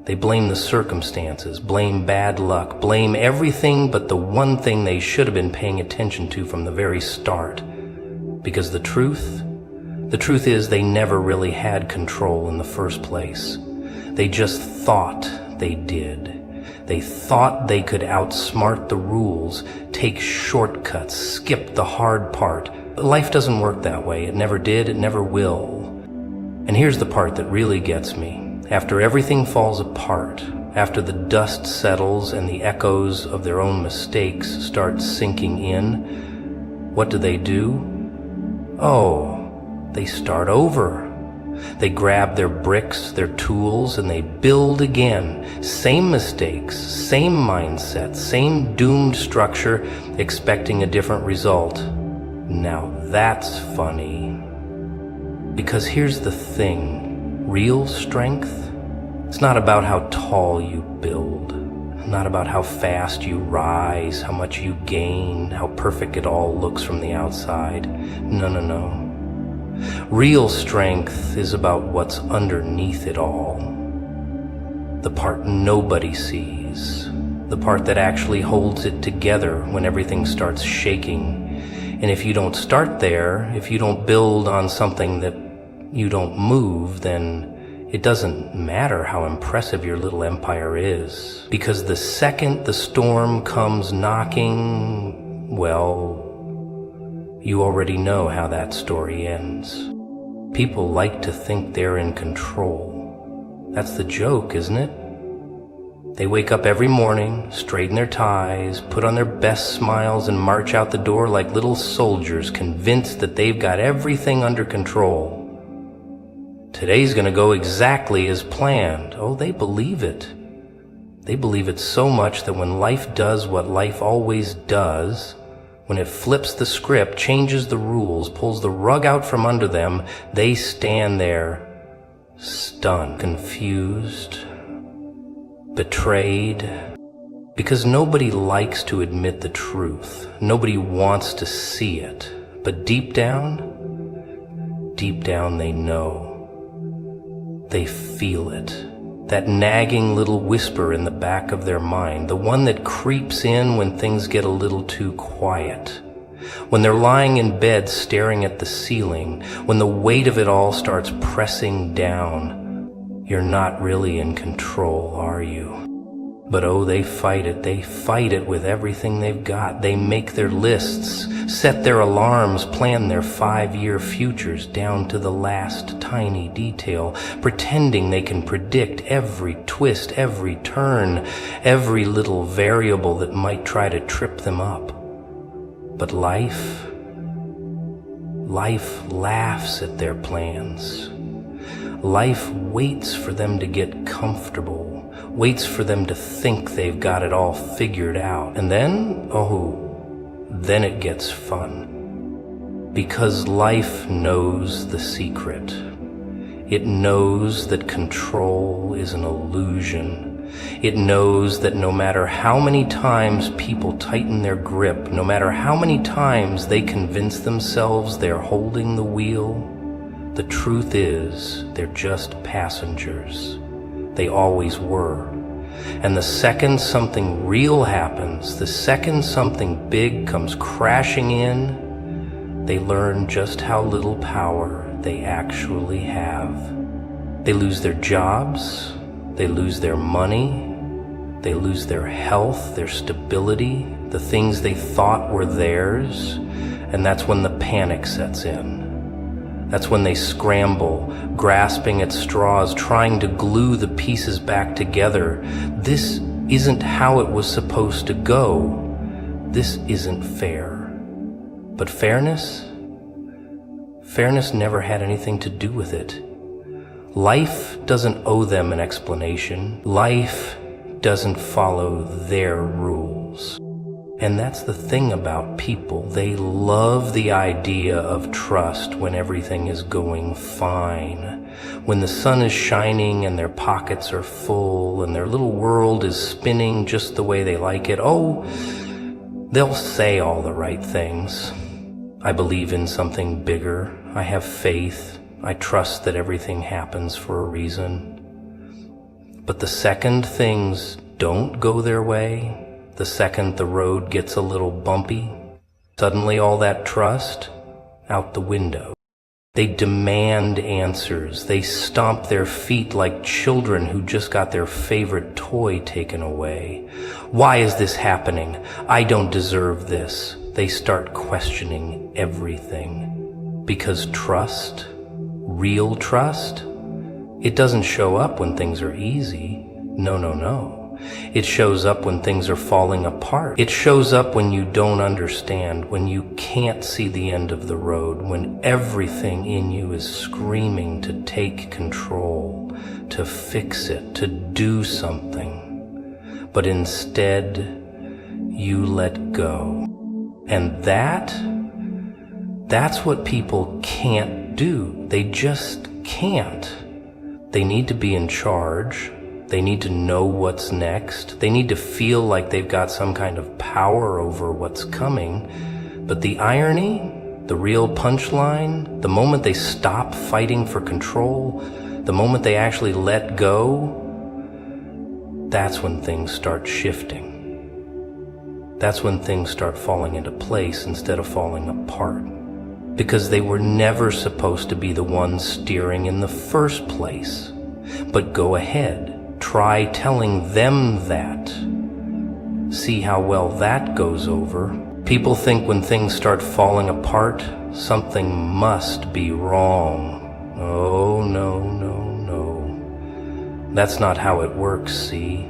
They blame the circumstances, blame bad luck, blame everything but the one thing they should have been paying attention to from the very start. Because the truth is they never really had control in the first place. They just thought they did. They thought they could outsmart the rules, take shortcuts, skip the hard part. Life doesn't work that way. It never did, it never will. And here's the part that really gets me. After everything falls apart, after the dust settles and the echoes of their own mistakes start sinking in, what do? Oh, they start over. They grab their bricks, their tools, and they build again. Same mistakes, same mindset, same doomed structure, expecting a different result. Now that's funny. Because here's the thing, real strength, it's not about how tall you build, not about how fast you rise, how much you gain, how perfect it all looks from the outside. No. Real strength is about what's underneath it all. The part nobody sees. The part that actually holds it together when everything starts shaking. And if you don't start there, if you don't build on something that you don't move, then it doesn't matter how impressive your little empire is. Because the second the storm comes knocking, well, you already know how that story ends. People like to think they're in control. That's the joke, isn't it? They wake up every morning, straighten their ties, put on their best smiles, and march out the door like little soldiers, convinced that they've got everything under control. Today's gonna go exactly as planned. Oh, they believe it. They believe it so much that when life does what life always does, when it flips the script, changes the rules, pulls the rug out from under them, they stand there, stunned, confused, betrayed. Because nobody likes to admit the truth. Nobody wants to see it. But deep down they know. They feel it. That nagging little whisper in the back of their mind, the one that creeps in when things get a little too quiet. When they're lying in bed staring at the ceiling, when the weight of it all starts pressing down, you're not really in control, are you? But oh, they fight it. They fight it with everything they've got. They make their lists, set their alarms, plan their 5-year futures down to the last tiny detail, pretending they can predict every twist, every turn, every little variable that might try to trip them up. But life laughs at their plans. Life waits for them to get comfortable, waits for them to think they've got it all figured out. And then, then it gets fun. Because life knows the secret. It knows that control is an illusion. It knows that no matter how many times people tighten their grip, no matter how many times they convince themselves they're holding the wheel, the truth is they're just passengers. They always were. And the second something real happens, the second something big comes crashing in, they learn just how little power they actually have. They lose their jobs, they lose their money, they lose their health, their stability, the things they thought were theirs, and that's when the panic sets in. That's when they scramble, grasping at straws, trying to glue the pieces back together. This isn't how it was supposed to go. This isn't fair. But fairness never had anything to do with it. Life doesn't owe them an explanation. Life doesn't follow their rules. And that's the thing about people. They love the idea of trust when everything is going fine. When the sun is shining and their pockets are full and their little world is spinning just the way they like it. Oh, they'll say all the right things. I believe in something bigger. I have faith. I trust that everything happens for a reason. But the second things don't go their way, the second the road gets a little bumpy, suddenly all that trust, out the window. They demand answers. They stomp their feet like children who just got their favorite toy taken away. Why is this happening? I don't deserve this. They start questioning everything. Because trust, real trust, it doesn't show up when things are easy. No, no, no. It shows up when things are falling apart. It shows up when you don't understand, when you can't see the end of the road, when everything in you is screaming to take control, to fix it, to do something. But instead, you let go. And that's what people can't do. They just can't. They need to be in charge. They need to know what's next. They need to feel like they've got some kind of power over what's coming. But the irony, the real punchline, the moment they stop fighting for control, the moment they actually let go, that's when things start shifting. That's when things start falling into place instead of falling apart. Because they were never supposed to be the ones steering in the first place. But go ahead. Try telling them that. See how well that goes over. People think when things start falling apart, something must be wrong. Oh, no, no, no. That's not how it works, see?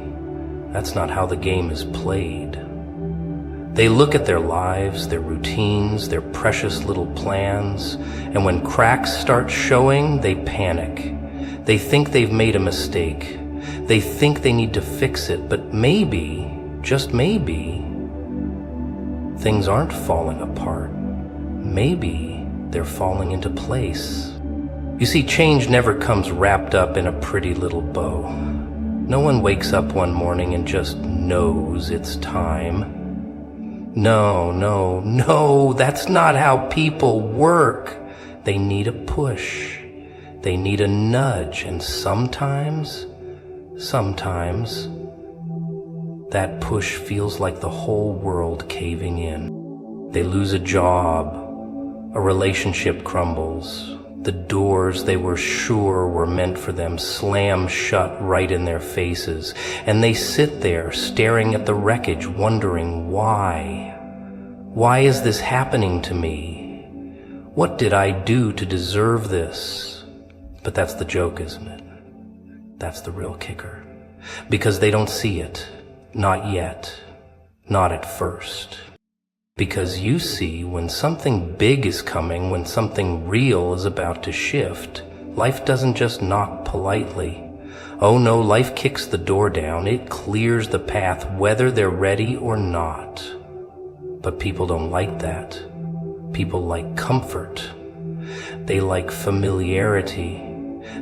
That's not how the game is played. They look at their lives, their routines, their precious little plans, and when cracks start showing, they panic. They think they've made a mistake. They think they need to fix it, but maybe, just maybe, things aren't falling apart. Maybe they're falling into place. You see, change never comes wrapped up in a pretty little bow. No one wakes up one morning and just knows it's time. No, no, no, that's not how people work. They need a push. They need a nudge, and sometimes, that push feels like the whole world caving in. They lose a job, a relationship crumbles, the doors they were sure were meant for them slam shut right in their faces, and they sit there staring at the wreckage wondering why. Why is this happening to me? What did I do to deserve this? But that's the joke, isn't it? That's the real kicker. Because they don't see it. Not yet. Not at first. Because you see, when something big is coming, when something real is about to shift, life doesn't just knock politely. Oh no, life kicks the door down. It clears the path, whether they're ready or not. But people don't like that. People like comfort. They like familiarity.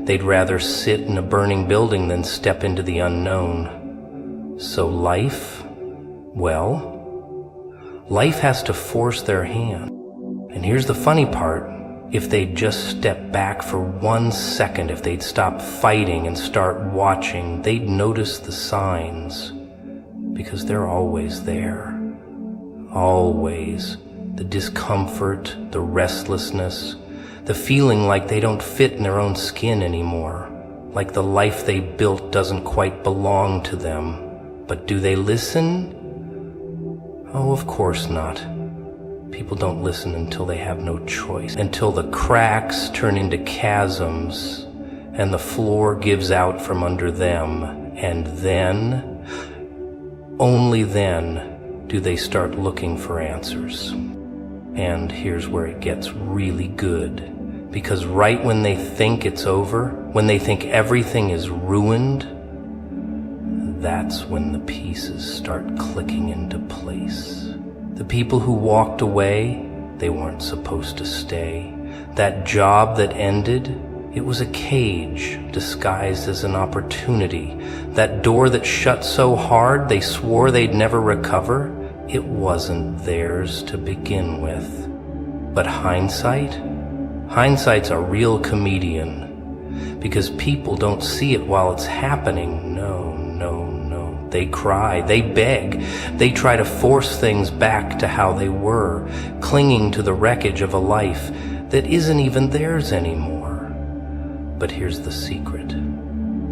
They'd rather sit in a burning building than step into the unknown. So life, well, life has to force their hand. And here's the funny part. If they'd just step back for 1 second, if they'd stop fighting and start watching, they'd notice the signs. Because they're always there. Always. The discomfort, the restlessness, the feeling like they don't fit in their own skin anymore, like the life they built doesn't quite belong to them. But do they listen? Oh, of course not. People don't listen until they have no choice, until the cracks turn into chasms and the floor gives out from under them, and then, only then, do they start looking for answers. And here's where it gets really good. Because right when they think it's over, when they think everything is ruined, that's when the pieces start clicking into place. The people who walked away, they weren't supposed to stay. That job that ended, it was a cage disguised as an opportunity. That door that shut so hard they swore they'd never recover, it wasn't theirs to begin with. But hindsight's a real comedian. Because people don't see it while it's happening, no. They cry, they beg, they try to force things back to how they were, clinging to the wreckage of a life that isn't even theirs anymore. But here's the secret.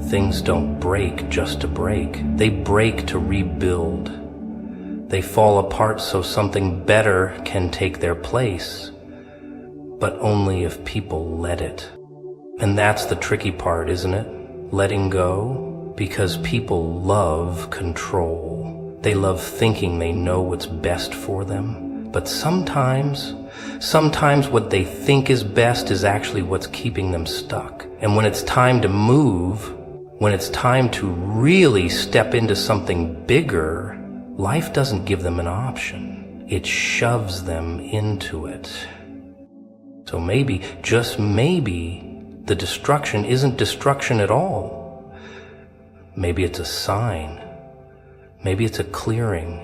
Things don't break just to break. They break to rebuild. They fall apart so something better can take their place, but only if people let it. And that's the tricky part, isn't it? Letting go, because people love control. They love thinking they know what's best for them. But sometimes what they think is best is actually what's keeping them stuck. And when it's time to move, when it's time to really step into something bigger, life doesn't give them an option. It shoves them into it. So maybe, just maybe, the destruction isn't destruction at all. Maybe it's a sign. Maybe it's a clearing.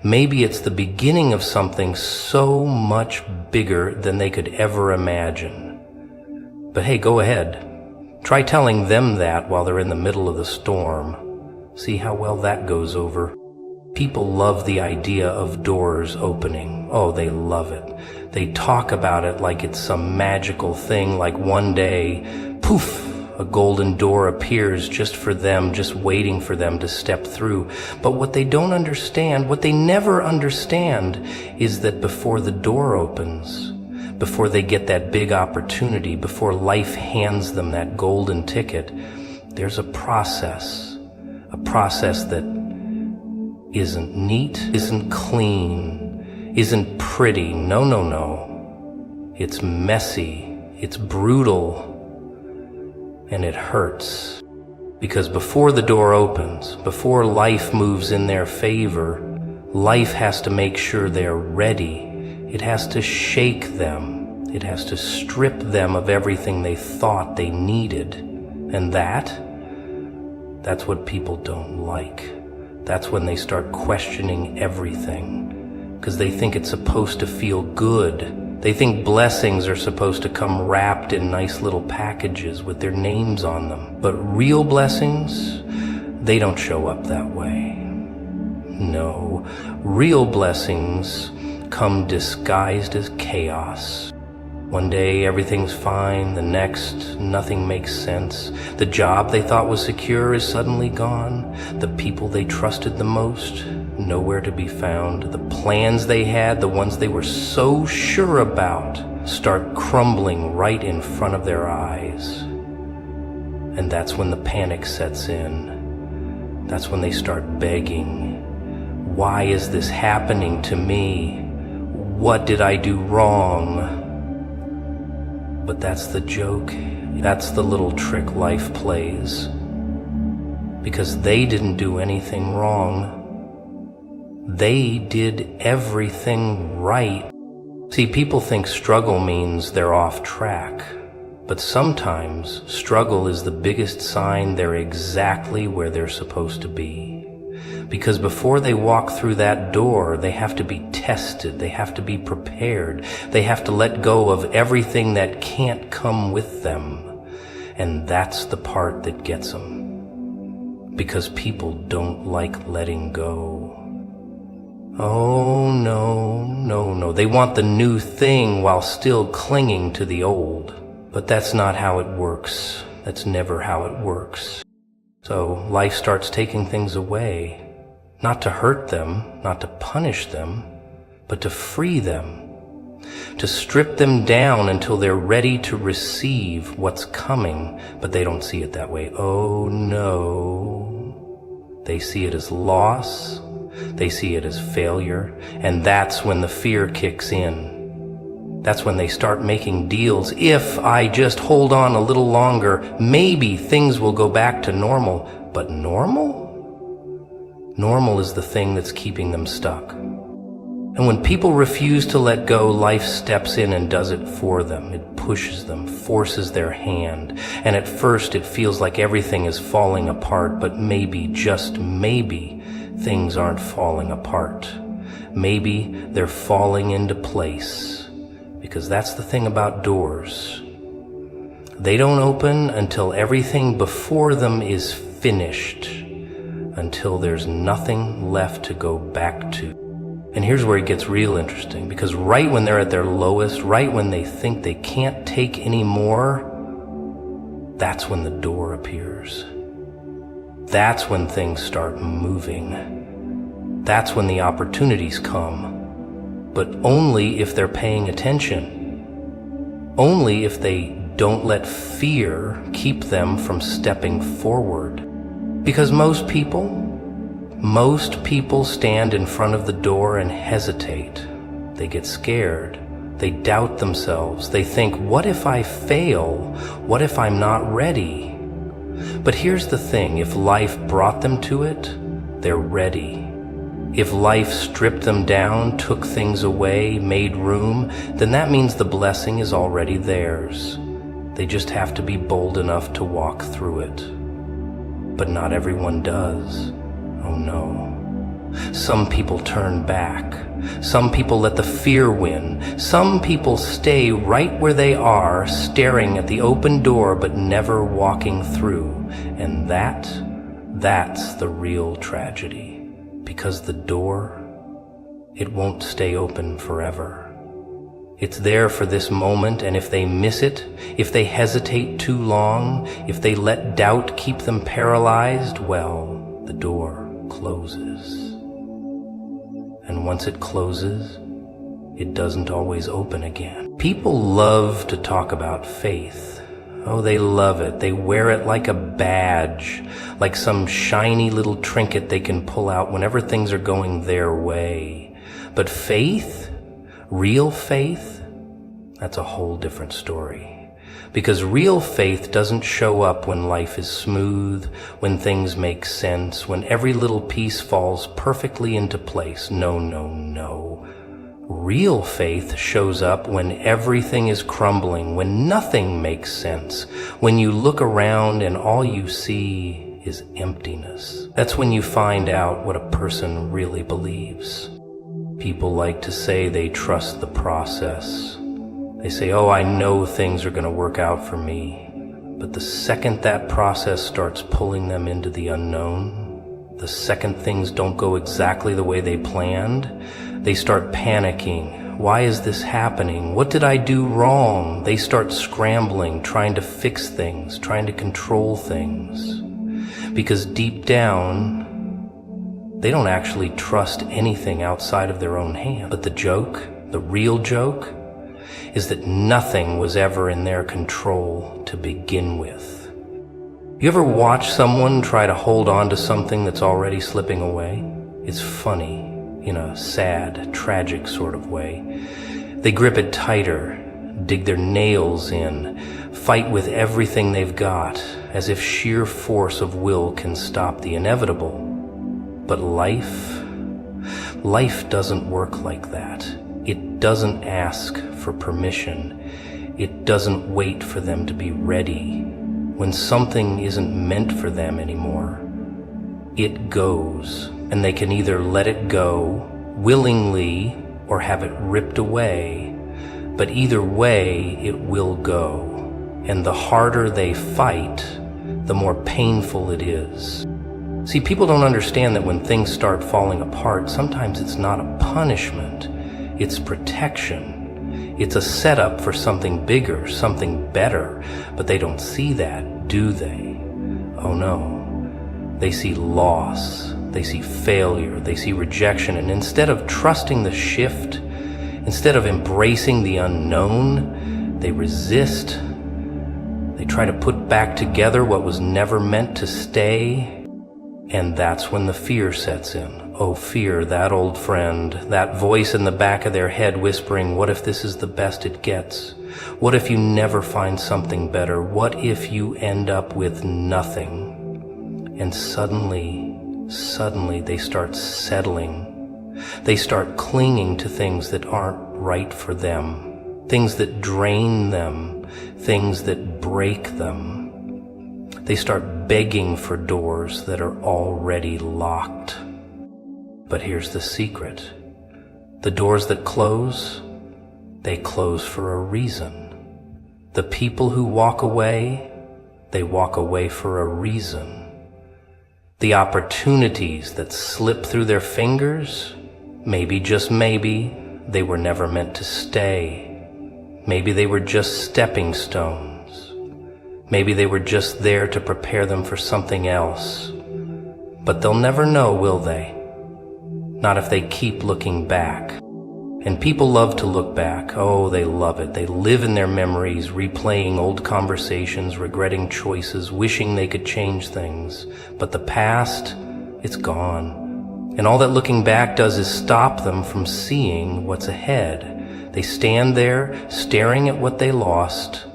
Maybe it's the beginning of something so much bigger than they could ever imagine. But hey, go ahead. Try telling them that while they're in the middle of the storm. See how well that goes over. People love the idea of doors opening. Oh, they love it. They talk about it like it's some magical thing, like one day, poof, a golden door appears just for them, just waiting for them to step through. But what they don't understand, what they never understand, is that before the door opens, before they get that big opportunity, before life hands them that golden ticket, there's a process that isn't neat, isn't clean, isn't pretty. No. It's messy, it's brutal, and it hurts. Because before the door opens, before life moves in their favor, life has to make sure they're ready. It has to shake them. It has to strip them of everything they thought they needed. And that's what people don't like. That's when they start questioning everything, because they think it's supposed to feel good. They think blessings are supposed to come wrapped in nice little packages with their names on them. But real blessings, they don't show up that way. No, real blessings come disguised as chaos. One day everything's fine, the next nothing makes sense. The job they thought was secure is suddenly gone. The people they trusted the most, nowhere to be found. The plans they had, the ones they were so sure about, start crumbling right in front of their eyes. And that's when the panic sets in. That's when they start begging. Why is this happening to me? What did I do wrong? But that's the joke. That's the little trick life plays. Because they didn't do anything wrong. They did everything right. See, people think struggle means they're off track. But sometimes struggle is the biggest sign they're exactly where they're supposed to be. Because before they walk through that door, they have to be tested, they have to be prepared, they have to let go of everything that can't come with them. And that's the part that gets them. Because people don't like letting go. Oh, no. They want the new thing while still clinging to the old. But that's not how it works. That's never how it works. So life starts taking things away. Not to hurt them, not to punish them, but to free them, to strip them down until they're ready to receive what's coming, but they don't see it that way. Oh no. They see it as loss, they see it as failure, and that's when the fear kicks in. That's when they start making deals. If I just hold on a little longer, maybe things will go back to normal. But normal? Normal is the thing that's keeping them stuck. And when people refuse to let go, life steps in and does it for them. It pushes them, forces their hand. And at first it feels like everything is falling apart, but maybe, just maybe, things aren't falling apart. Maybe they're falling into place. Because that's the thing about doors. They don't open until everything before them is finished. until there's nothing left to go back to. And here's where it gets real interesting, because right when they're at their lowest, right when they think they can't take any more, that's when the door appears. That's when things start moving. That's when the opportunities come, but only if they're paying attention. Only if they don't let fear keep them from stepping forward. Because most people stand in front of the door and hesitate. They get scared. They doubt themselves. They think, what if I fail? What if I'm not ready? But here's the thing, if life brought them to it, they're ready. If life stripped them down, took things away, made room, then that means the blessing is already theirs. They just have to be bold enough to walk through it. But not everyone does. Oh no. Some people turn back. Some people let the fear win. Some people stay right where they are, staring at the open door but never walking through. And that's the real tragedy. Because the door, it won't stay open forever. It's there for this moment, and if they miss it, if they hesitate too long, if they let doubt keep them paralyzed, well, the door closes. And once it closes, it doesn't always open again. People love to talk about faith. Oh, they love it. They wear it like a badge, like some shiny little trinket they can pull out whenever things are going their way. But faith, real faith, that's a whole different story. Because real faith doesn't show up when life is smooth, when things make sense, when every little piece falls perfectly into place. No, no, no. Real faith shows up when everything is crumbling, when nothing makes sense, when you look around and all you see is emptiness. That's when you find out what a person really believes. People like to say they trust the process. They say, oh, I know things are going to work out for me. But the second that process starts pulling them into the unknown, the second things don't go exactly the way they planned, they start panicking. Why is this happening? What did I do wrong? They start scrambling, trying to fix things, trying to control things. Because deep down, they don't actually trust anything outside of their own hand. But the joke, the real joke, is that nothing was ever in their control to begin with. You ever watch someone try to hold on to something that's already slipping away? It's funny, in a sad, tragic sort of way. They grip it tighter, dig their nails in, fight with everything they've got, as if sheer force of will can stop the inevitable. But life doesn't work like that. It doesn't ask for permission. It doesn't wait for them to be ready. When something isn't meant for them anymore, it goes, and they can either let it go willingly or have it ripped away. But either way, it will go. And the harder they fight, the more painful it is. See, people don't understand that when things start falling apart, sometimes it's not a punishment. It's protection. It's a setup for something bigger, something better. But they don't see that, do they? Oh no. They see loss. They see failure. They see rejection. And instead of trusting the shift, instead of embracing the unknown, they resist. They try to put back together what was never meant to stay. And that's when the fear sets in. Oh, fear, that old friend, that voice in the back of their head whispering, what if this is the best it gets? What if you never find something better? What if you end up with nothing? And suddenly they start settling. They start clinging to things that aren't right for them, things that drain them, things that break them. They start begging for doors that are already locked. But here's the secret. The doors that close, they close for a reason. The people who walk away, they walk away for a reason. The opportunities that slip through their fingers, maybe, just maybe, they were never meant to stay. Maybe they were just stepping stones. Maybe they were just there to prepare them for something else. But they'll never know, will they? Not if they keep looking back. And people love to look back. Oh, they love it. They live in their memories, replaying old conversations, regretting choices, wishing they could change things. But the past, it's gone. And all that looking back does is stop them from seeing what's ahead. They stand there, staring at what they lost,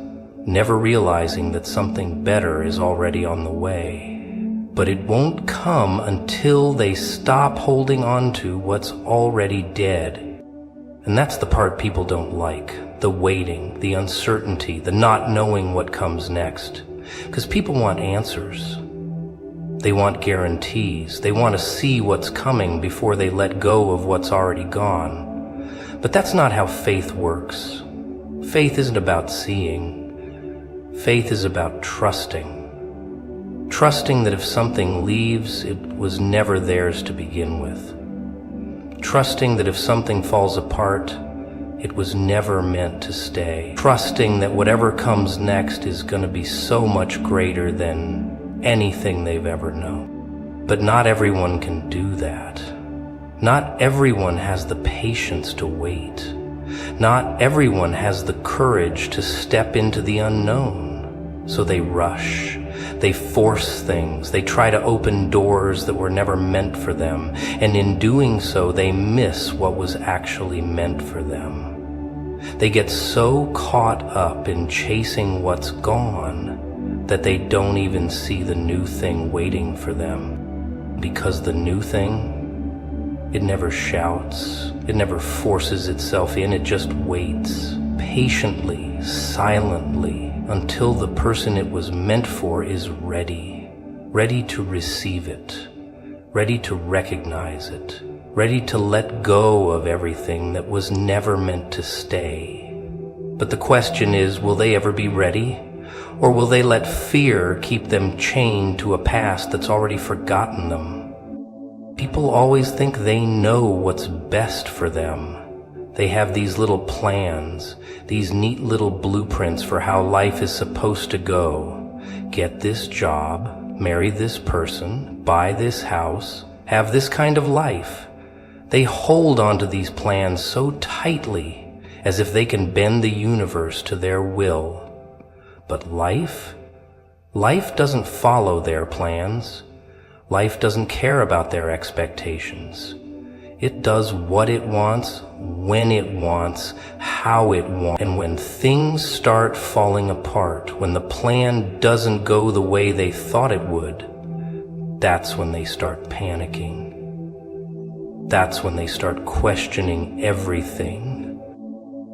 never realizing that something better is already on the way. But it won't come until they stop holding on to what's already dead. And that's the part people don't like. The waiting, the uncertainty, the not knowing what comes next. Because people want answers. They want guarantees. They want to see what's coming before they let go of what's already gone. But that's not how faith works. Faith isn't about seeing. Faith is about trusting. Trusting that if something leaves, it was never theirs to begin with. Trusting that if something falls apart, it was never meant to stay. Trusting that whatever comes next is going to be so much greater than anything they've ever known. But not everyone can do that. Not everyone has the patience to wait. Not everyone has the courage to step into the unknown. So they rush. They force things. They try to open doors that were never meant for them. And in doing so, they miss what was actually meant for them. They get so caught up in chasing what's gone that they don't even see the new thing waiting for them. Because the new thing, it never shouts. It never forces itself in. It just waits patiently, silently, until the person it was meant for is ready. Ready to receive it. Ready to recognize it. Ready to let go of everything that was never meant to stay. But the question is, will they ever be ready? Or will they let fear keep them chained to a past that's already forgotten them? People always think they know what's best for them. They have these little plans, these neat little blueprints for how life is supposed to go. Get this job, marry this person, buy this house, have this kind of life. They hold onto these plans so tightly, as if they can bend the universe to their will. But life doesn't follow their plans. Life doesn't care about their expectations. It does what it wants, when it wants, how it wants. And when things start falling apart, when the plan doesn't go the way they thought it would, that's when they start panicking. That's when they start questioning everything.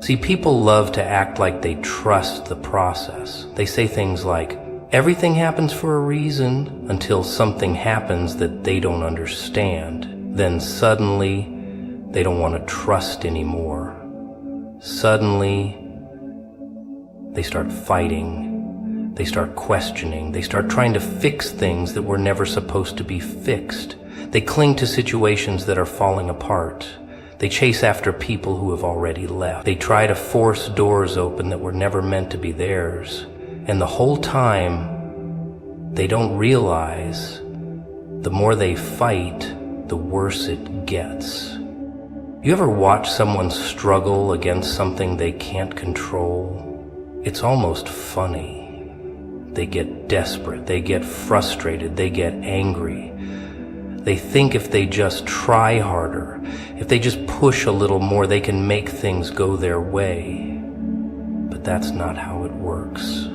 See, people love to act like they trust the process. They say things like, everything happens for a reason, until something happens that they don't understand. Then suddenly, they don't want to trust anymore. Suddenly, they start fighting. They start questioning. They start trying to fix things that were never supposed to be fixed. They cling to situations that are falling apart. They chase after people who have already left. They try to force doors open that were never meant to be theirs. And the whole time, they don't realize the more they fight, the worse it gets. You ever watch someone struggle against something they can't control? It's almost funny. They get desperate, they get frustrated, they get angry. They think if they just try harder, if they just push a little more, they can make things go their way. But that's not how it works.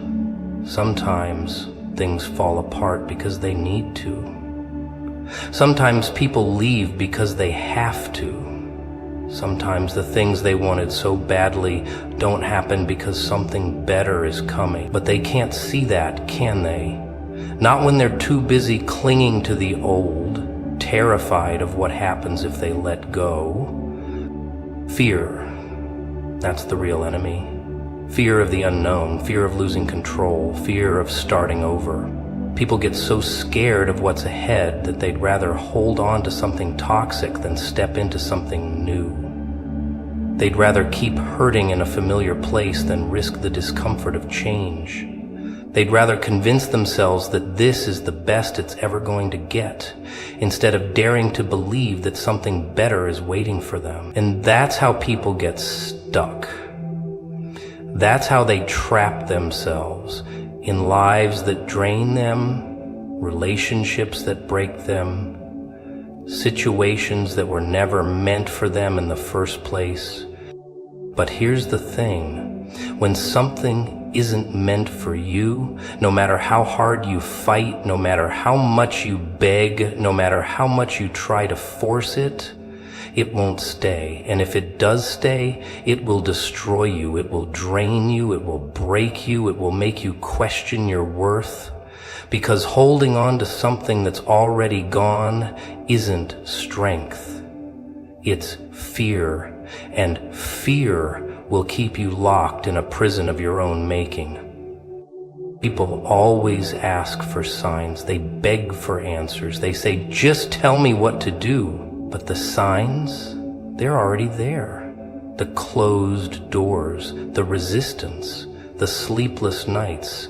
Sometimes things fall apart because they need to. Sometimes people leave because they have to. Sometimes the things they wanted so badly don't happen because something better is coming. But they can't see that, can they? Not when they're too busy clinging to the old, terrified of what happens if they let go. Fear, that's the real enemy. Fear of the unknown, fear of losing control, fear of starting over. People get so scared of what's ahead that they'd rather hold on to something toxic than step into something new. They'd rather keep hurting in a familiar place than risk the discomfort of change. They'd rather convince themselves that this is the best it's ever going to get, instead of daring to believe that something better is waiting for them. And that's how people get stuck. That's how they trap themselves in lives that drain them, relationships that break them, situations that were never meant for them in the first place. But here's the thing, when something isn't meant for you, no matter how hard you fight, no matter how much you beg, no matter how much you try to force it, it won't stay. And if it does stay, it will destroy you, it will drain you, it will break you, it will make you question your worth. Because holding on to something that's already gone isn't strength. It's fear, and fear will keep you locked in a prison of your own making. People always ask for signs. They beg for answers. They say, just tell me what to do. But the signs, they're already there. The closed doors, the resistance, the sleepless nights,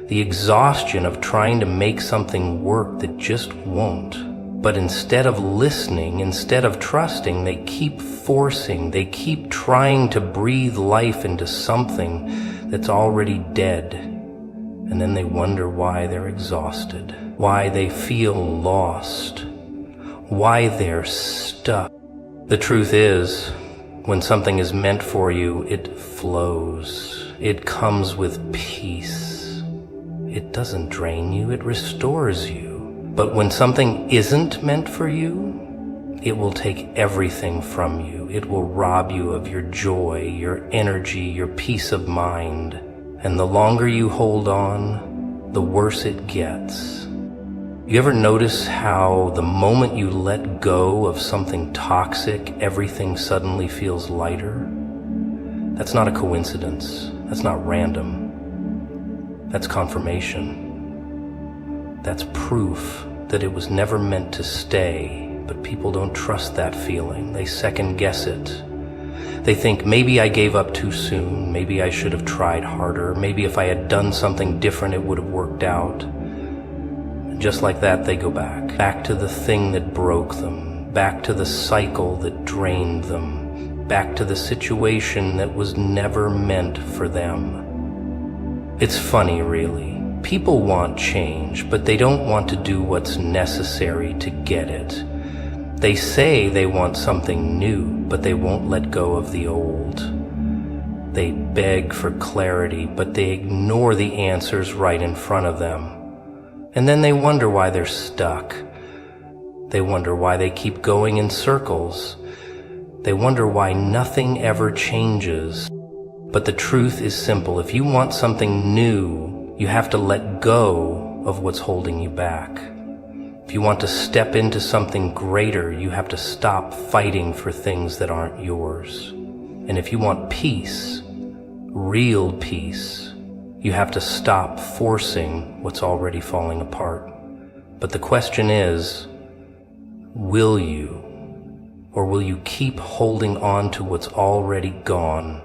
the exhaustion of trying to make something work that just won't. But instead of listening, instead of trusting, they keep forcing, they keep trying to breathe life into something that's already dead. And then they wonder why they're exhausted, why they feel lost, why they're stuck. The truth is, when something is meant for you, it flows. It comes with peace. It doesn't drain you, it restores you. But when something isn't meant for you, it will take everything from you. It will rob you of your joy, your energy, your peace of mind. And the longer you hold on, the worse it gets. You ever notice how the moment you let go of something toxic, everything suddenly feels lighter? That's not a coincidence. That's not random. That's confirmation. That's proof that it was never meant to stay, but people don't trust that feeling. They second guess it. They think, maybe I gave up too soon, maybe I should have tried harder, maybe if I had done something different it would have worked out. And just like that, they go back to the thing that broke them, back to the cycle that drained them, back to the situation that was never meant for them. It's funny, really. People want change, but they don't want to do what's necessary to get it. They say they want something new, but they won't let go of the old. They beg for clarity, but they ignore the answers right in front of them. And then they wonder why they're stuck. They wonder why they keep going in circles. They wonder why nothing ever changes. But the truth is simple. If you want something new, you have to let go of what's holding you back. If you want to step into something greater, you have to stop fighting for things that aren't yours. And if you want peace, real peace, you have to stop forcing what's already falling apart. But the question is, will you? Or will you keep holding on to what's already gone?